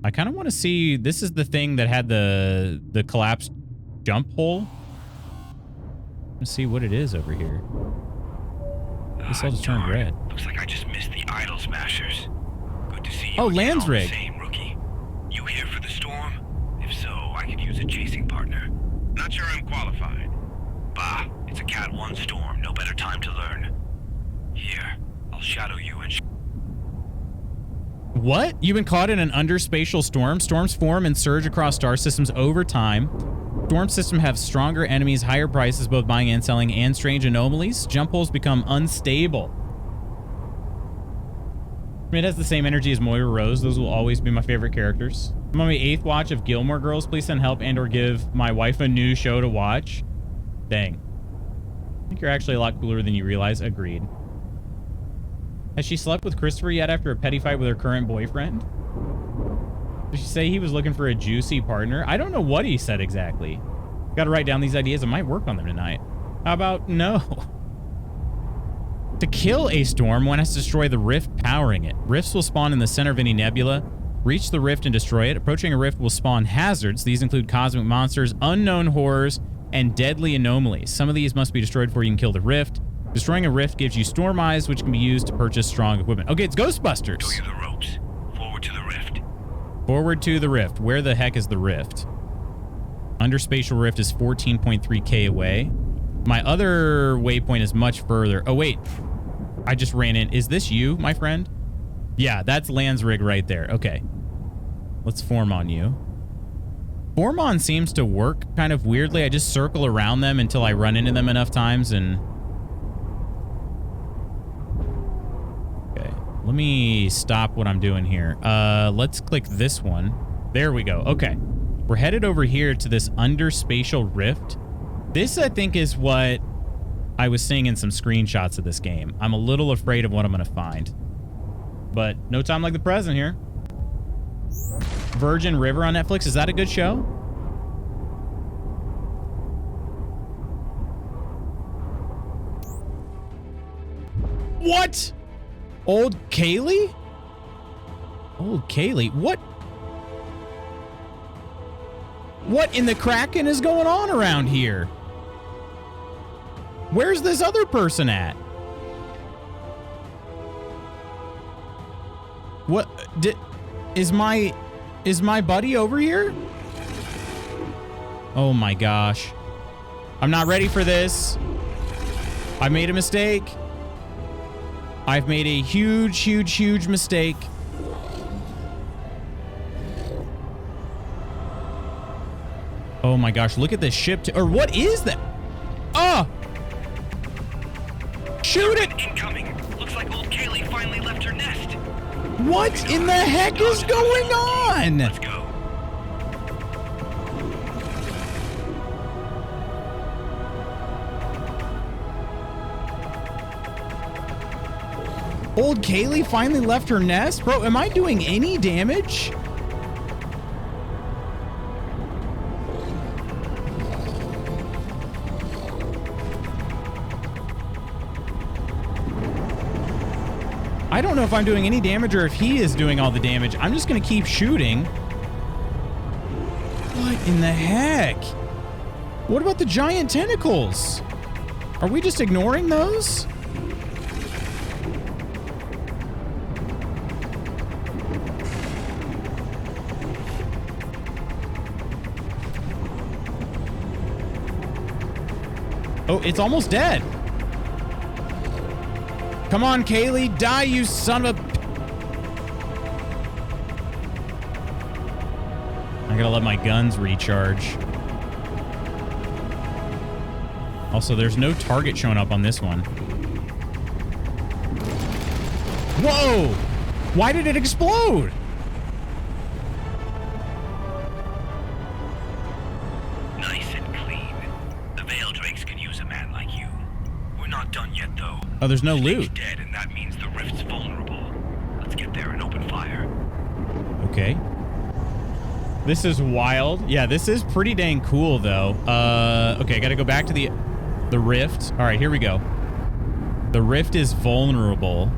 I kind of want to see. This is the thing that had the collapsed jump hole. Let's see what it is over here. This all just turned red. Looks like I just missed the Idol Smashers. Good to see you. Oh, again, all the Landsrig. same, rookie. You here for the storm? If so, I could use a chasing partner. Not sure I'm qualified. Bah, it's a Cat 1 storm. No better time to learn. Here, I'll shadow you and... What? You've been caught in an underspatial storm? Storms form and surge across star systems over time. Storm system have stronger enemies, higher prices, both buying and selling, and strange anomalies. Jump holes become unstable. It has the same energy as Moira Rose. Those will always be my favorite characters. I'm on my 8th watch of Gilmore Girls. Please send help and or give my wife a new show to watch. Dang. I think you're actually a lot cooler than you realize. Agreed. Has she slept with Christopher yet after a petty fight with her current boyfriend? Did she say he was looking for a juicy partner? I don't know what he said exactly. Got to write down these ideas. I might work on them tonight. How about no? To kill a storm, one has to destroy the rift powering it. Rifts will spawn in the center of any nebula. Reach the rift and destroy it. Approaching a rift will spawn hazards. These include cosmic monsters, unknown horrors, and deadly anomalies. Some of these must be destroyed before you can kill the rift. Destroying a rift gives you storm eyes, which can be used to purchase strong equipment. Okay, it's Ghostbusters. Show you the ropes. Forward to the rift. Forward to the rift. Where the heck is the rift? Underspatial rift is 14.3k away. My other waypoint is much further. Oh, wait. I just ran in. Is this you, my friend? Yeah, that's Landsrig right there. Okay. Let's form on you. Form on seems to work kind of weirdly. I just circle around them until I run into them enough times and... Okay. Let me stop what I'm doing here. Let's click this one. There we go. Okay. We're headed over here to this underspatial rift. This, I think, is what I was seeing in some screenshots of this game. I'm a little afraid of what I'm going to find. But no time like the present here. Virgin River on Netflix. Is that a good show? What? Old Kaylee? Old Kaylee? What? What in the Kraken is going on around here? Where's this other person at? What is my buddy over here? Oh my gosh. I'm not ready for this. I made a mistake. I've made a huge, huge, huge mistake. Oh my gosh, look at this ship. Or what is that? Oh! Shoot it! Incoming. Looks like old Kaylee finally left her nest. What in the heck is going on? Let's go. Old Kaylee finally left her nest? Bro, am I doing any damage? I don't know if I'm doing any damage or if he is doing all the damage. I'm just going to keep shooting. What in the heck? What about the giant tentacles? Are we just ignoring those? Oh, it's almost dead. Come on, Kaylee, die, you son of a... I gotta let my guns recharge. Also, there's no target showing up on this one. Whoa! Why did it explode? Nice and clean. The Veil Drakes could use a man like you. We're not done yet, though. Oh, there's no loot. Dead, and that means the rift's vulnerable. Let's get there and open fire. Okay. This is wild. Yeah, this is pretty dang cool, though. Okay, I gotta go back to the rift. All right, here we go. The rift is vulnerable.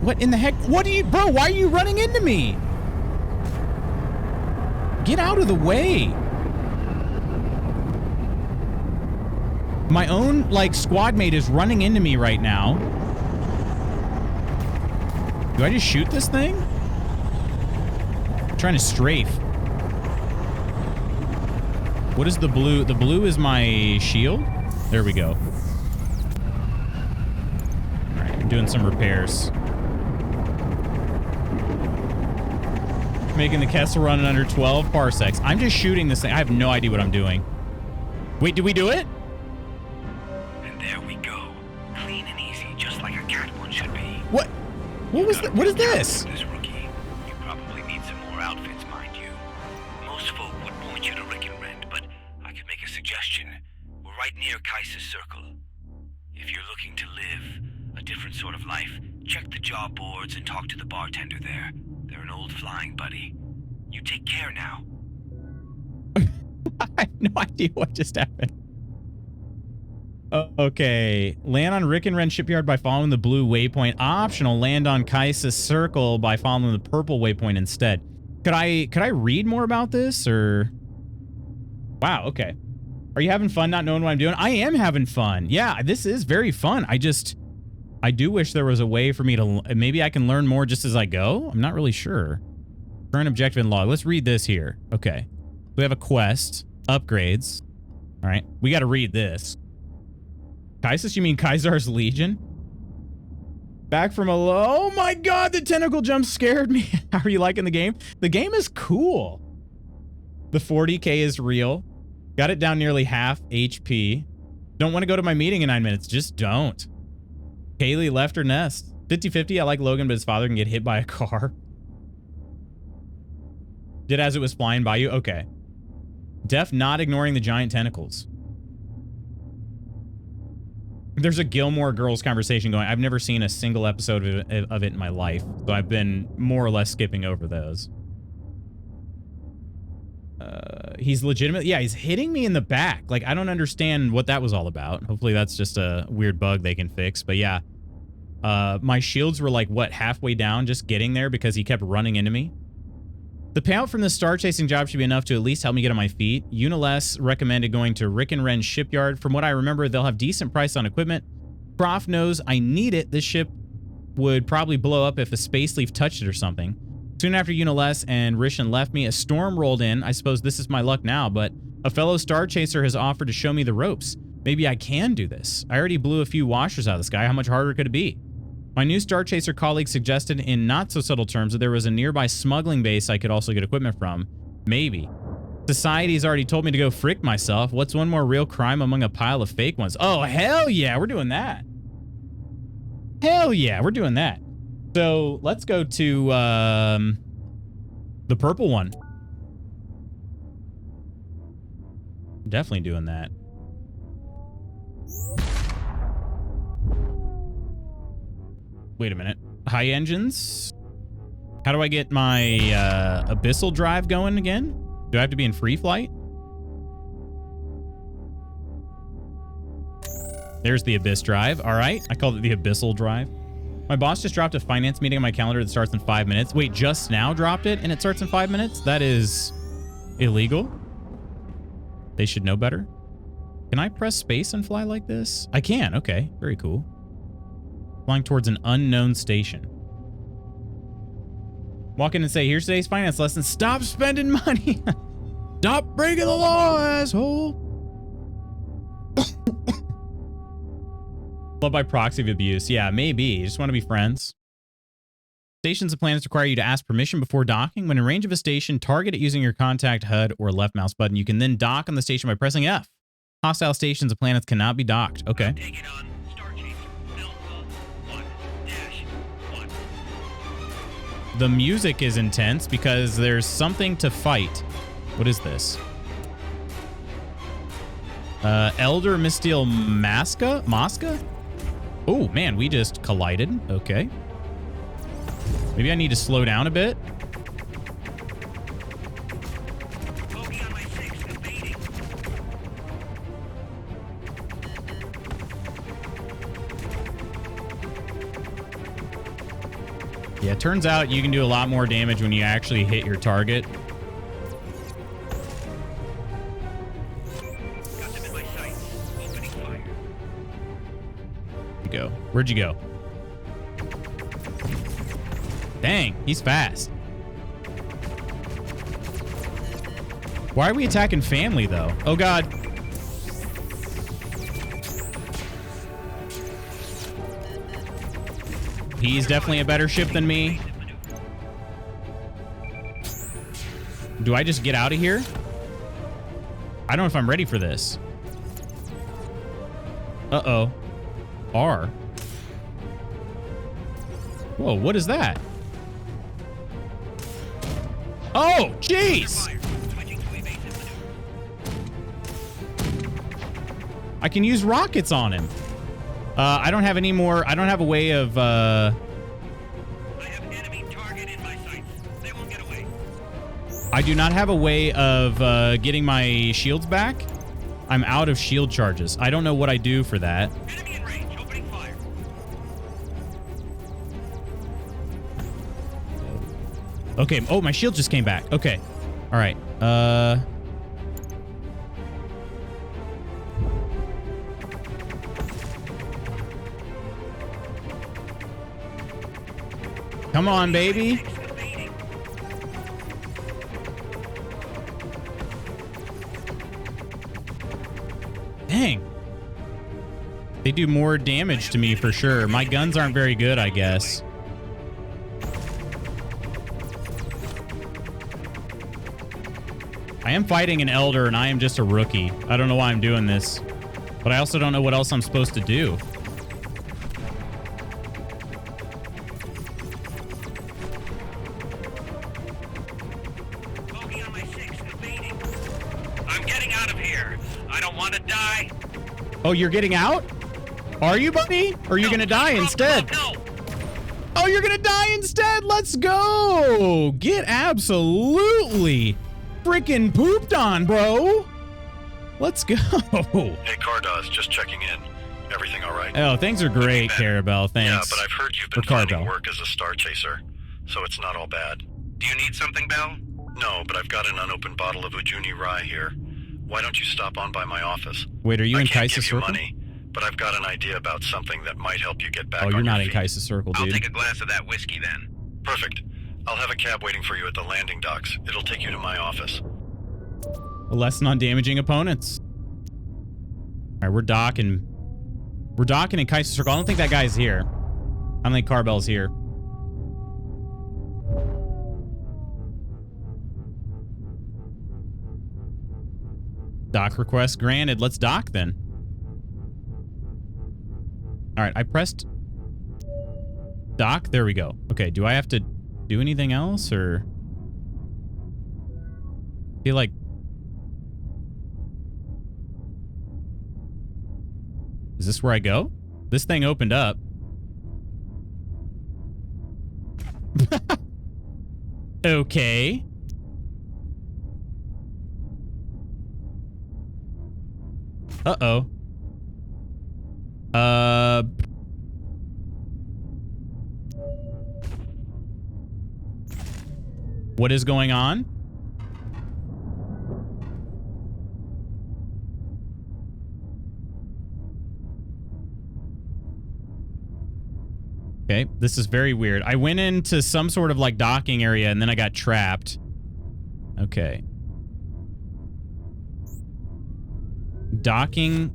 What in the heck? What are you... Bro, why are you running into me? Get out of the way. My own, like, squad mate is running into me right now. Do I just shoot this thing? I'm trying to strafe. What is the blue? The blue is my shield. There we go. All right, I'm doing some repairs. Making the Kessel run in under 12 parsecs. I'm just shooting this thing. I have no idea what I'm doing. Wait, did we do it? And there we go. Clean and easy, just like a cat one should be. What? What was that? What is this? This rookie. You probably need some more outfits, mind you. Most folk would point you to Rick and Rent, but I could make a suggestion. We're right near Kaiser's Circle. If you're looking to live a different sort of life, check the job boards and talk to the bartender there. They're an old flying buddy. You take care now. I have no idea what just happened. Okay. Land on Rick and Ren Shipyard by following the blue waypoint. Optional. Land on Kaisa's Circle by following the purple waypoint instead. Could I read more about this or? Wow. Okay. Are you having fun not knowing what I'm doing? I am having fun. Yeah, this is very fun. I do wish there was a way for me to, maybe I can learn more just as I go. I'm not really sure. Current objective and log. Let's read this here. Okay. We have a quest. Upgrades. All right. We got to read this. Kaisis, you mean Kaisar's Legion? Back from a low. Oh my God, the tentacle jump scared me. How are you liking the game? The game is cool. The 40K is real. Got it down nearly half HP. Don't want to go to my meeting in 9 minutes. Just don't. Kaylee left her nest. 50-50. I like Logan, but his father can get hit by a car. Did as it was flying by you? Okay. Def not ignoring the giant tentacles. There's a Gilmore Girls conversation going. I've never seen a single episode of it in my life, so I've been more or less skipping over those. He's legitimate. Yeah, he's hitting me in the back. Like, I don't understand what that was all about. Hopefully that's just a weird bug they can fix. But yeah, my shields were like, what, halfway down just getting there because he kept running into me. The payout from the star chasing job should be enough to at least help me get on my feet. Uniless recommended going to Rick and Ren Shipyard. From what I remember, they'll have decent price on equipment. Prof knows I need it. This ship would probably blow up if a space leaf touched it or something. Soon after Uniless and Rishan left me, a storm rolled in. I suppose this is my luck now, but a fellow star chaser has offered to show me the ropes. Maybe I can do this. I already blew a few washers out of the sky. How much harder could it be? My new Star Chaser colleague suggested in not so subtle terms that there was a nearby smuggling base I could also get equipment from. Maybe. Society's already told me to go frick myself. What's one more real crime among a pile of fake ones? Oh, hell yeah, we're doing that. Hell yeah, we're doing that. So let's go to the purple one. Definitely doing that. Wait a minute. High engines? How do I get my abyssal drive going again? Do I have to be in free flight? There's the abyss drive. All right. I called it the abyssal drive. My boss just dropped a finance meeting on my calendar that starts in 5 minutes. Wait, just now dropped it and it starts in 5 minutes? That is illegal. They should know better. Can I press space and fly like this? I can. Okay. Very cool. Flying towards an unknown station. Walk in and say, here's today's finance lesson. Stop spending money. Stop breaking the law, asshole. Love by proxy of abuse. Yeah, maybe. You just want to be friends. Stations and planets require you to ask permission before docking. When in range of a station, target it using your contact HUD or left mouse button. You can then dock on the station by pressing F. Hostile stations and planets cannot be docked. Okay. Take it on. The music is intense because there's something to fight. What is this? Elder Mystial Mosca? Oh, man, we just collided. Okay. Maybe I need to slow down a bit. Yeah, it turns out you can do a lot more damage when you actually hit your target. Got them in my sights. Opening fire. Where'd you go? Where'd you go? Dang, he's fast. Why are we attacking family, though? Oh, God. He's definitely a better ship than me. Do I just get out of here? I don't know if I'm ready for this. Uh-oh. R. Whoa, what is that? Oh, jeez! I can use rockets on him. I don't have any more. I don't have a way of. I have enemy target in my sights. They won't get away. I do not have a way of getting my shields back. I'm out of shield charges. I don't know what I do for that. Enemy in range, opening fire. Okay. Oh, my shield just came back. Okay. All right. Come on, baby. Dang. They do more damage to me for sure. My guns aren't very good, I guess. I am fighting an elder and I am just a rookie. I don't know why I'm doing this, but I also don't know what else I'm supposed to do. Oh, you're getting out? Are you, buddy? Or are you gonna die instead? Oh, you're gonna die instead? Let's go! Get absolutely freaking pooped on, bro! Let's go! Hey, Cardos, just checking in. Everything all right? Oh, things are great, Carabel. Thanks. Yeah, but I've heard you've been finding work as a star chaser, so it's not all bad. Do you need something, Bell? No, but I've got an unopened bottle of Ujuni Rye here. Why don't you stop on by my office? Wait, are you in Kaisa Circle? I can't give you money, but I've got an idea about something that might help you get back on your feet. Oh, you're not in Kaisa Circle, dude. I'll take a glass of that whiskey then. Perfect. I'll have a cab waiting for you at the landing docks. It'll take you to my office. A lesson on damaging opponents. All right, we're docking. We're docking in Kaisa Circle. I don't think that guy's here. I don't think Carbell's here. Dock request granted. Let's dock then. All right, I pressed dock. There we go. Okay, do I have to do anything else or? I feel like. Is this where I go? This thing opened up. Okay. Uh-oh. What is going on? Okay, this is very weird. I went into some sort of like docking area and then I got trapped. Okay. Docking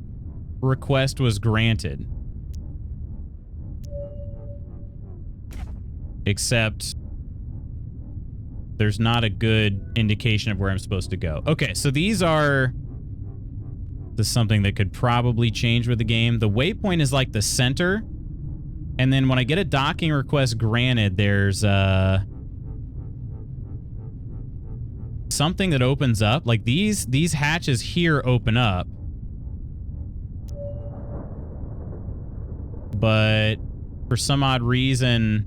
request was granted. Except there's not a good indication of where I'm supposed to go. Okay, so these are... This is something that could probably change with the game. The waypoint is like the center. And then when I get a docking request granted, there's something that opens up. Like these hatches here open up. But for some odd reason,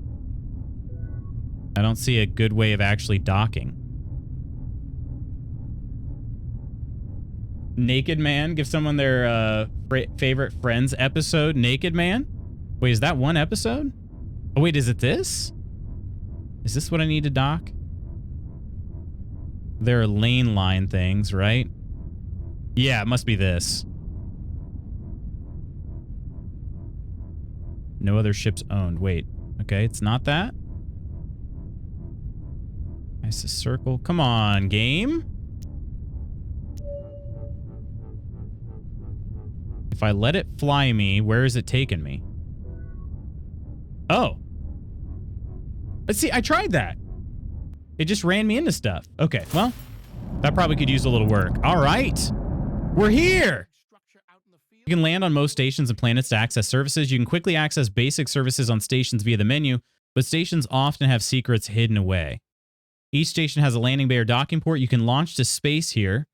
I don't see a good way of actually docking. Naked Man, give someone their favorite Friends episode. Naked Man? Wait, is that one episode? Oh, wait, is it this? Is this what I need to dock? There are lane line things, right? Yeah, it must be this. No other ships owned. Wait. Okay, it's not that? Nice circle. Come on, game. If I let it fly me, where is it taking me? Oh. Let's see, I tried that. It just ran me into stuff. Okay, well, That probably could use a little work. All right. We're here. You can land on most stations and planets to access services. You can quickly access basic services on stations via the menu, but stations often have secrets hidden away. Each station has a landing bay or docking port. You can launch to space here.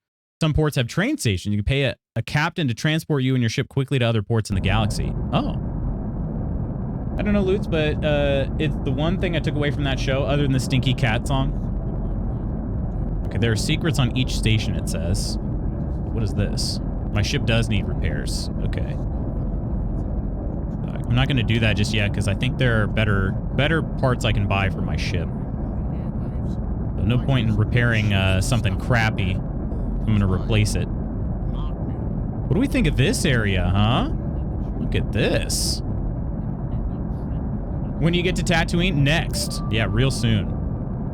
Some ports have train stations. You can pay a captain to transport you and your ship quickly to other ports in the galaxy. Oh. I don't know, Lutz, but it's the one thing I took away from that show other than the Stinky Cat song. Okay, there are secrets on each station, it says. What is this? My ship does need repairs. Okay. I'm not going to do that just yet because I think there are better parts I can buy for my ship. So no point in repairing something crappy. I'm going to replace it. What do we think of this area, huh? Look at this. When do you get to Tatooine? Next. Yeah, real soon.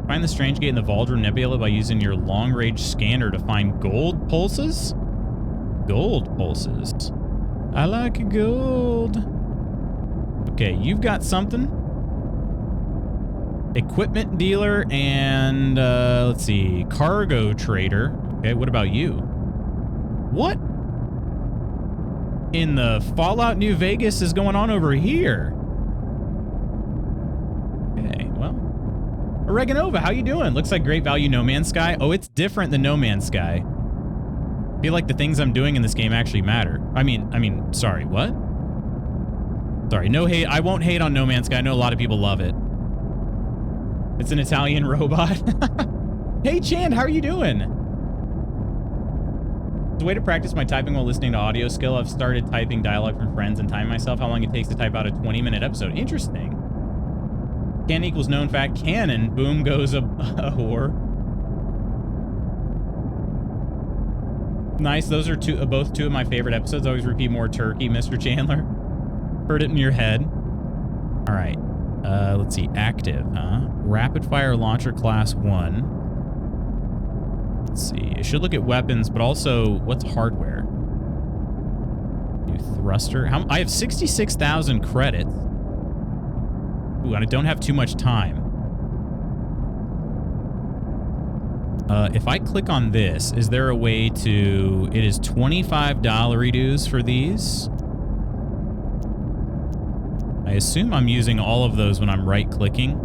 Find the strange gate in the Valdron Nebula by using your long-range scanner to find gold pulses? Gold pulses. I like gold. Okay, you've got something. Equipment dealer and, let's see, cargo trader. Okay, what about you? What in the Fallout New Vegas is going on over here? Okay, well. Oreganova, how you doing? Looks like great value No Man's Sky. Oh, it's different than No Man's Sky. I feel like the things I'm doing in this game actually matter. I mean, sorry, what? Sorry, no hate. I won't hate on No Man's Sky. I know a lot of people love it. It's an Italian robot. Hey, Chand, how are you doing? As a way to practice my typing while listening to audio skill, I've started typing dialogue from friends and timing myself how long it takes to type out a 20-minute episode. Interesting. Canon equals known fact. Canon. Boom goes a whore. Nice. Those are both two of my favorite episodes. Always repeat more turkey, Mr. Chandler. Heard it in your head. All right. Let's see. Active, huh? Rapid fire launcher class 1. Let's see. I should look at weapons, but also what's hardware? New thruster. I have 66,000 credits. Ooh, and I don't have too much time. If I click on this, is there a way to... It is $25 dues for these. I assume I'm using all of those when I'm right-clicking.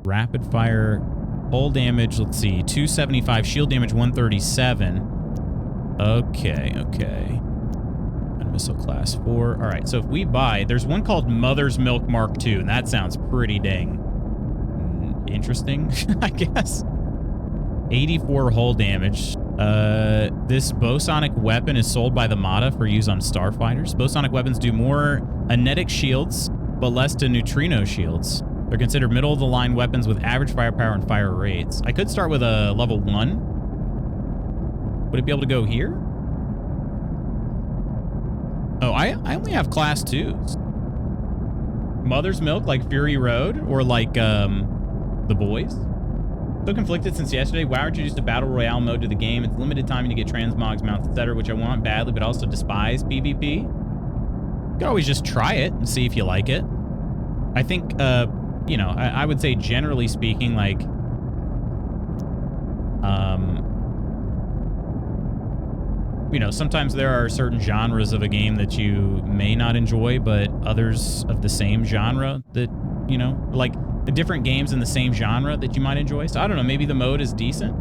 Rapid fire, hull damage, let's see, 275, shield damage 137. Okay. And missile class 4. All right, so if we buy, there's one called Mother's Milk Mark II, and that sounds pretty dang interesting, I guess. 84 hull damage. This bosonic weapon is sold by the MATA for use on starfighters. Bosonic weapons do more anetic shields, but less to neutrino shields. They're considered middle-of-the-line weapons with average firepower and fire rates. I could start with a level 1. Would it be able to go here? Oh, I only have class 2s. Mother's Milk, like Fury Road, or like The Boys. So conflicted since yesterday. WoW introduced a battle royale mode to the game. It's limited time to get transmogs, mounts, etc., which I want badly, but also despise PvP. You can always just try it and see if you like it. I think, you know, I would say generally speaking, like, you know, sometimes there are certain genres of a game that you may not enjoy, but others of the same genre that, you know, like the different games in the same genre that you might enjoy. So I don't know, maybe the mode is decent.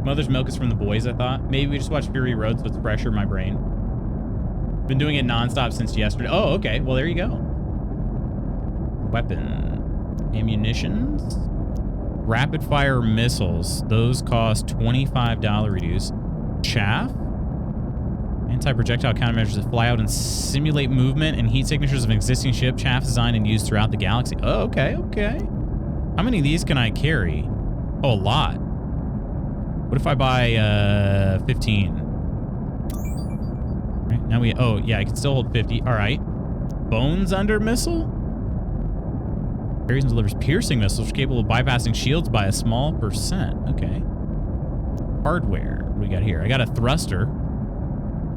Mother's Milk is from The Boys, I thought. Maybe we just watch Fury Road so it's fresher in my brain. Been doing it nonstop since yesterday. Oh, okay. Well, there you go. Weapon. Ammunitions. Rapid fire missiles. Those cost $25 reduce. Chaff. Anti-projectile countermeasures that fly out and simulate movement and heat signatures of an existing ship. Chaff designed and used throughout the galaxy. Oh, okay. How many of these can I carry? Oh, a lot. What if I buy 15? Right, now we... Oh, yeah, I can still hold 50. All right. Bones under missile? Carries and delivers piercing missiles capable of bypassing shields by a small percent. Okay. Hardware. What do we got here? I got a thruster.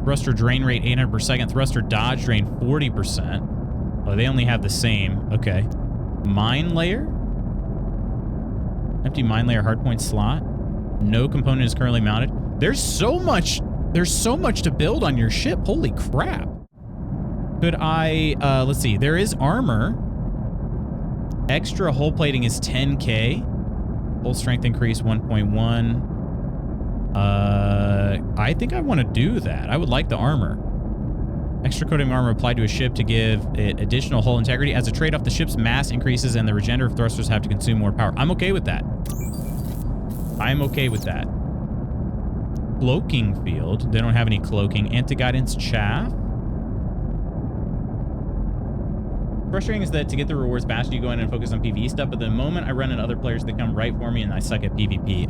Thruster drain rate 800 per second. Thruster dodge drain 40%. Oh, they only have the same. Okay. Mine layer? Empty mine layer hardpoint slot. No component is currently mounted. There's so much to build on your ship. Holy crap. Could I, let's see. There is armor. Extra hull plating is 10K. Hull strength increase 1.1. I think I want to do that. I would like the armor. Extra coating armor applied to a ship to give it additional hull integrity. As a trade-off, the ship's mass increases and the regenerative thrusters have to consume more power. I'm okay with that. I'm okay with that. Cloaking field. They don't have any cloaking. Anti-guidance chaff. Frustrating is that to get the rewards faster, you go in and focus on PvE stuff, but the moment I run into other players, they come right for me and I suck at PvP.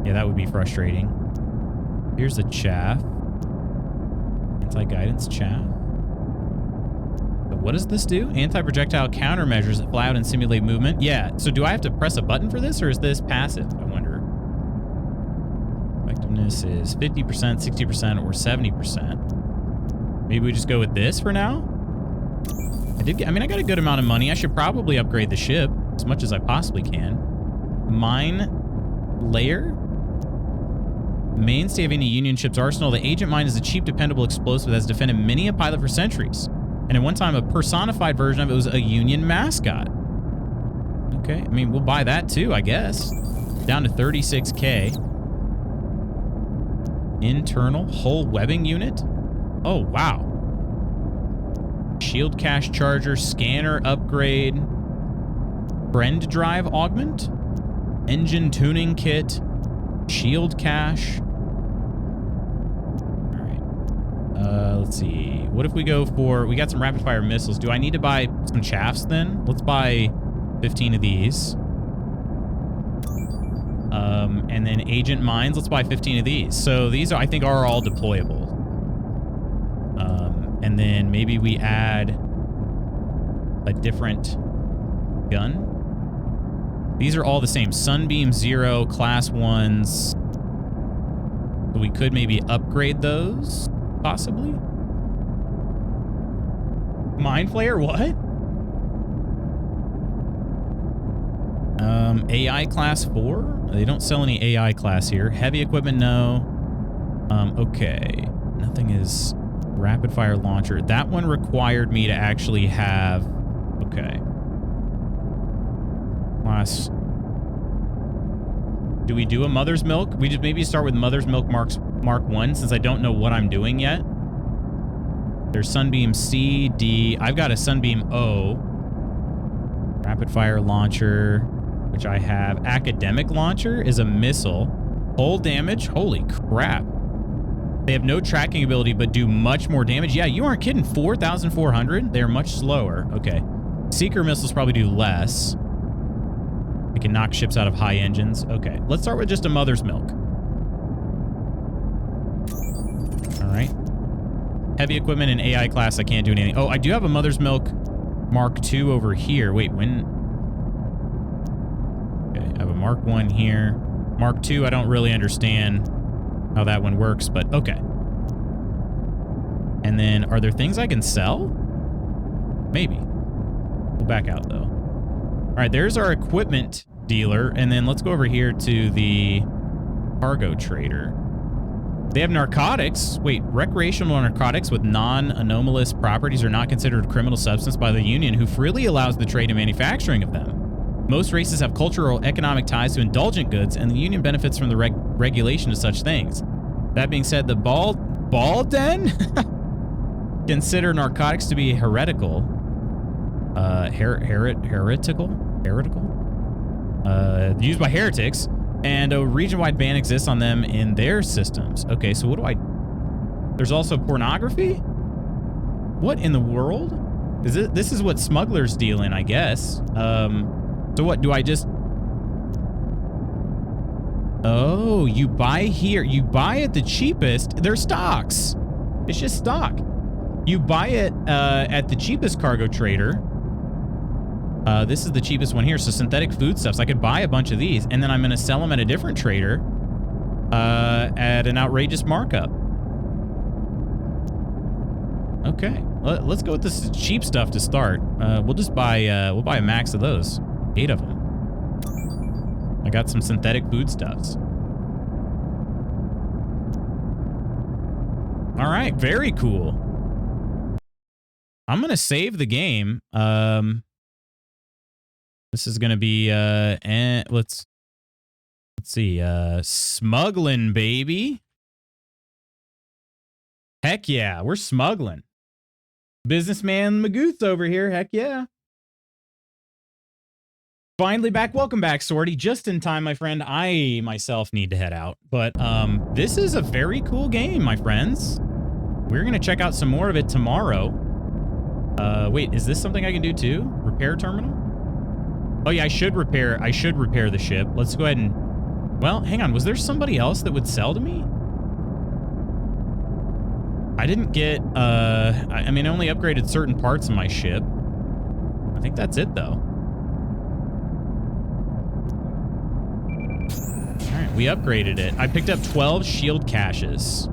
Yeah, that would be frustrating. Here's a chaff. Anti-guidance chaff. So what does this do? Anti-projectile countermeasures that fly out and simulate movement. Yeah, so do I have to press a button for this, or is this passive, I wonder? Effectiveness is 50%, 60%, or 70%. Maybe we just go with this for now? I got a good amount of money. I should probably upgrade the ship as much as I possibly can. Mine layer? Mainstay of any Union ship's arsenal, the Agent Mine is a cheap, dependable explosive that has defended many a pilot for centuries. And at one time, a personified version of it was a Union mascot. Okay, I mean, we'll buy that too, I guess. Down to 36K. Internal hull webbing unit? Oh, wow. Shield cache charger, scanner upgrade, friend drive augment, engine tuning kit, shield cache. All right. Let's see. What if we go for, we got some rapid fire missiles. Do I need to buy some chaffs then? Let's buy 15 of these. And then agent mines, let's buy 15 of these. So these are, I think, are all deployable. And then maybe we add a different gun. These are all the same. Sunbeam 0, class 1s. So we could maybe upgrade those, possibly. Mind Flayer, what? AI class 4? They don't sell any AI class here. Heavy equipment, no. Okay. Nothing is... Rapid fire launcher. That one required me to actually have... Okay. Class... Do we do a Mother's Milk? We just maybe start with Mother's Milk Mark 1 since I don't know what I'm doing yet. There's Sunbeam C, D. I've got a Sunbeam O. Rapid fire launcher, which I have. Academic launcher is a missile. Hull damage. Holy crap. They have no tracking ability, but do much more damage. Yeah, you aren't kidding. 4,400? They're much slower. Okay. Seeker missiles probably do less. We can knock ships out of high engines. Okay. Let's start with just a Mother's Milk. All right. Heavy equipment and AI class, I can't do anything. Oh, I do have a Mother's Milk Mark II over here. Wait, when... Okay, I have a Mark I here. Mark II, I don't really understand how that one works, but okay. And then, are there things I can sell? Maybe. We'll back out, though. All right, there's our equipment dealer, and then let's go over here to the cargo trader. They have narcotics. Wait, recreational narcotics with non-anomalous properties are not considered a criminal substance by the Union, who freely allows the trade and manufacturing of them. Most races have cultural or economic ties to indulgent goods, and the Union benefits from the regulation of such things. That being said, the Balden consider narcotics to be heretical. Heretical? Used by heretics, and a region-wide ban exists on them in their systems. Okay, so what do I... There's also pornography? What in the world? Is it? This is what smugglers deal in, I guess. So what, do I just... Oh, you buy here. You buy at the cheapest. They're stocks. It's just stock. You buy it at the cheapest cargo trader. This is the cheapest one here. So synthetic foodstuffs. I could buy a bunch of these, and then I'm going to sell them at a different trader at an outrageous markup. Okay, let's go with this cheap stuff to start. We'll just buy we'll buy a max of those. 8 of them. I got some synthetic foodstuffs. All right, very cool. I'm going to save the game. This is going to be, let's see, smuggling, baby. Heck yeah, we're smuggling. Businessman Magoots over here, heck yeah. Finally back. Welcome back, Sorty. Just in time, my friend. I myself need to head out. But this is a very cool game, my friends. We're going to check out some more of it tomorrow. Wait, is this something I can do too? Repair terminal? Oh yeah, I should repair the ship. Let's go ahead and... Well, hang on. Was there somebody else that would sell to me? I didn't get... I mean, I only upgraded certain parts of my ship. I think that's it, though. Alright, we upgraded it. I picked up 12 shield caches.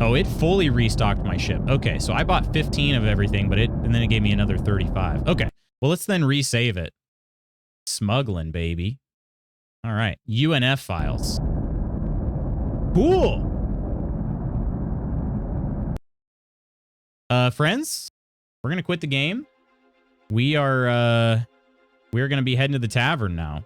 Oh, it fully restocked my ship. Okay, so I bought 15 of everything, and then it gave me another 35. Okay, well, let's then resave it. Smuggling, baby. All right, UNF files. Cool. Friends, we're gonna quit the game. We're gonna be heading to the tavern now.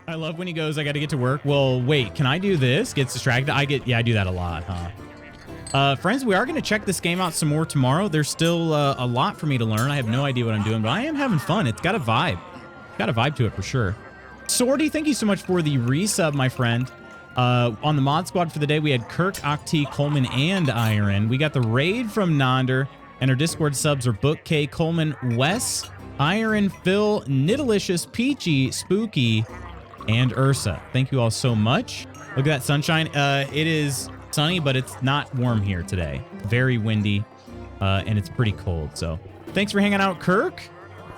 I love when he goes, I got to get to work. Well, wait, can I do this? Gets distracted. Yeah, I do that a lot, huh? Friends, we are going to check this game out some more tomorrow. There's still a lot for me to learn. I have no idea what I'm doing, but I am having fun. It's got a vibe. Got a vibe to it for sure. Sorty, thank you so much for the resub, my friend. On the mod squad for the day, we had Kirk, Octi, Coleman, and Iron. We got the raid from Nonder, and our Discord subs are Book K, Coleman, Wes, Iron, Phil, Nidalicious, Peachy, Spooky, and Ursa. Thank you all so much. Look at that sunshine. It is sunny, but it's not warm here today. Very windy, and it's pretty cold. So thanks for hanging out, Kirk.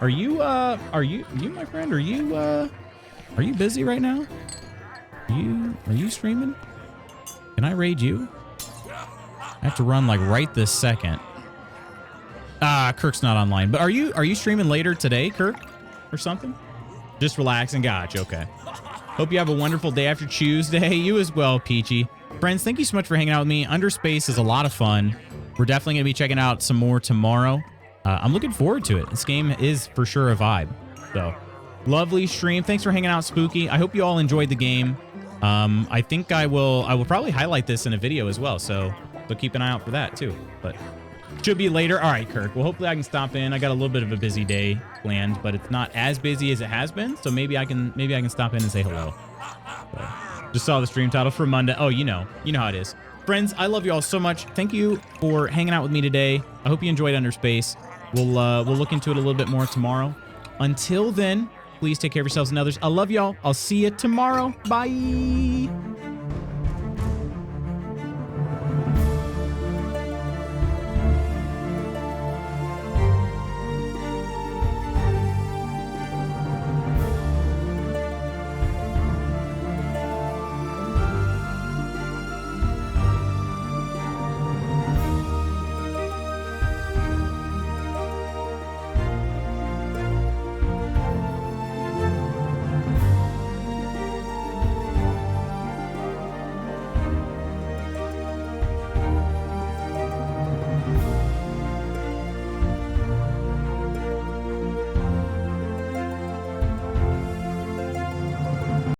Are you my friend? Are you busy right now? Are you streaming? Can I raid you? I have to run like right this second. Ah, Kirk's not online. But are you streaming later today, Kirk, or something? Just relaxing. Gotcha. Okay. Hope you have a wonderful day after Tuesday. You as well, Peachy. Friends, thank you so much for hanging out with me. Underspace is a lot of fun. We're definitely going to be checking out some more tomorrow. I'm looking forward to it. This game is for sure a vibe. So, lovely stream. Thanks for hanging out, Spooky. I hope you all enjoyed the game. I think I will probably highlight this in a video as well. So keep an eye out for that too. But should be later. All right, Kirk. Well, hopefully I can stop in. I got a little bit of a busy day planned, but it's not as busy as it has been. So maybe I can stop in and say hello. So, just saw the stream title Fromunda. Oh, you know how it is. Friends, I love you all so much. Thank you for hanging out with me today. I hope you enjoyed Underspace. We'll look into it a little bit more tomorrow. Until then, please take care of yourselves and others. I love y'all. I'll see you tomorrow. Bye.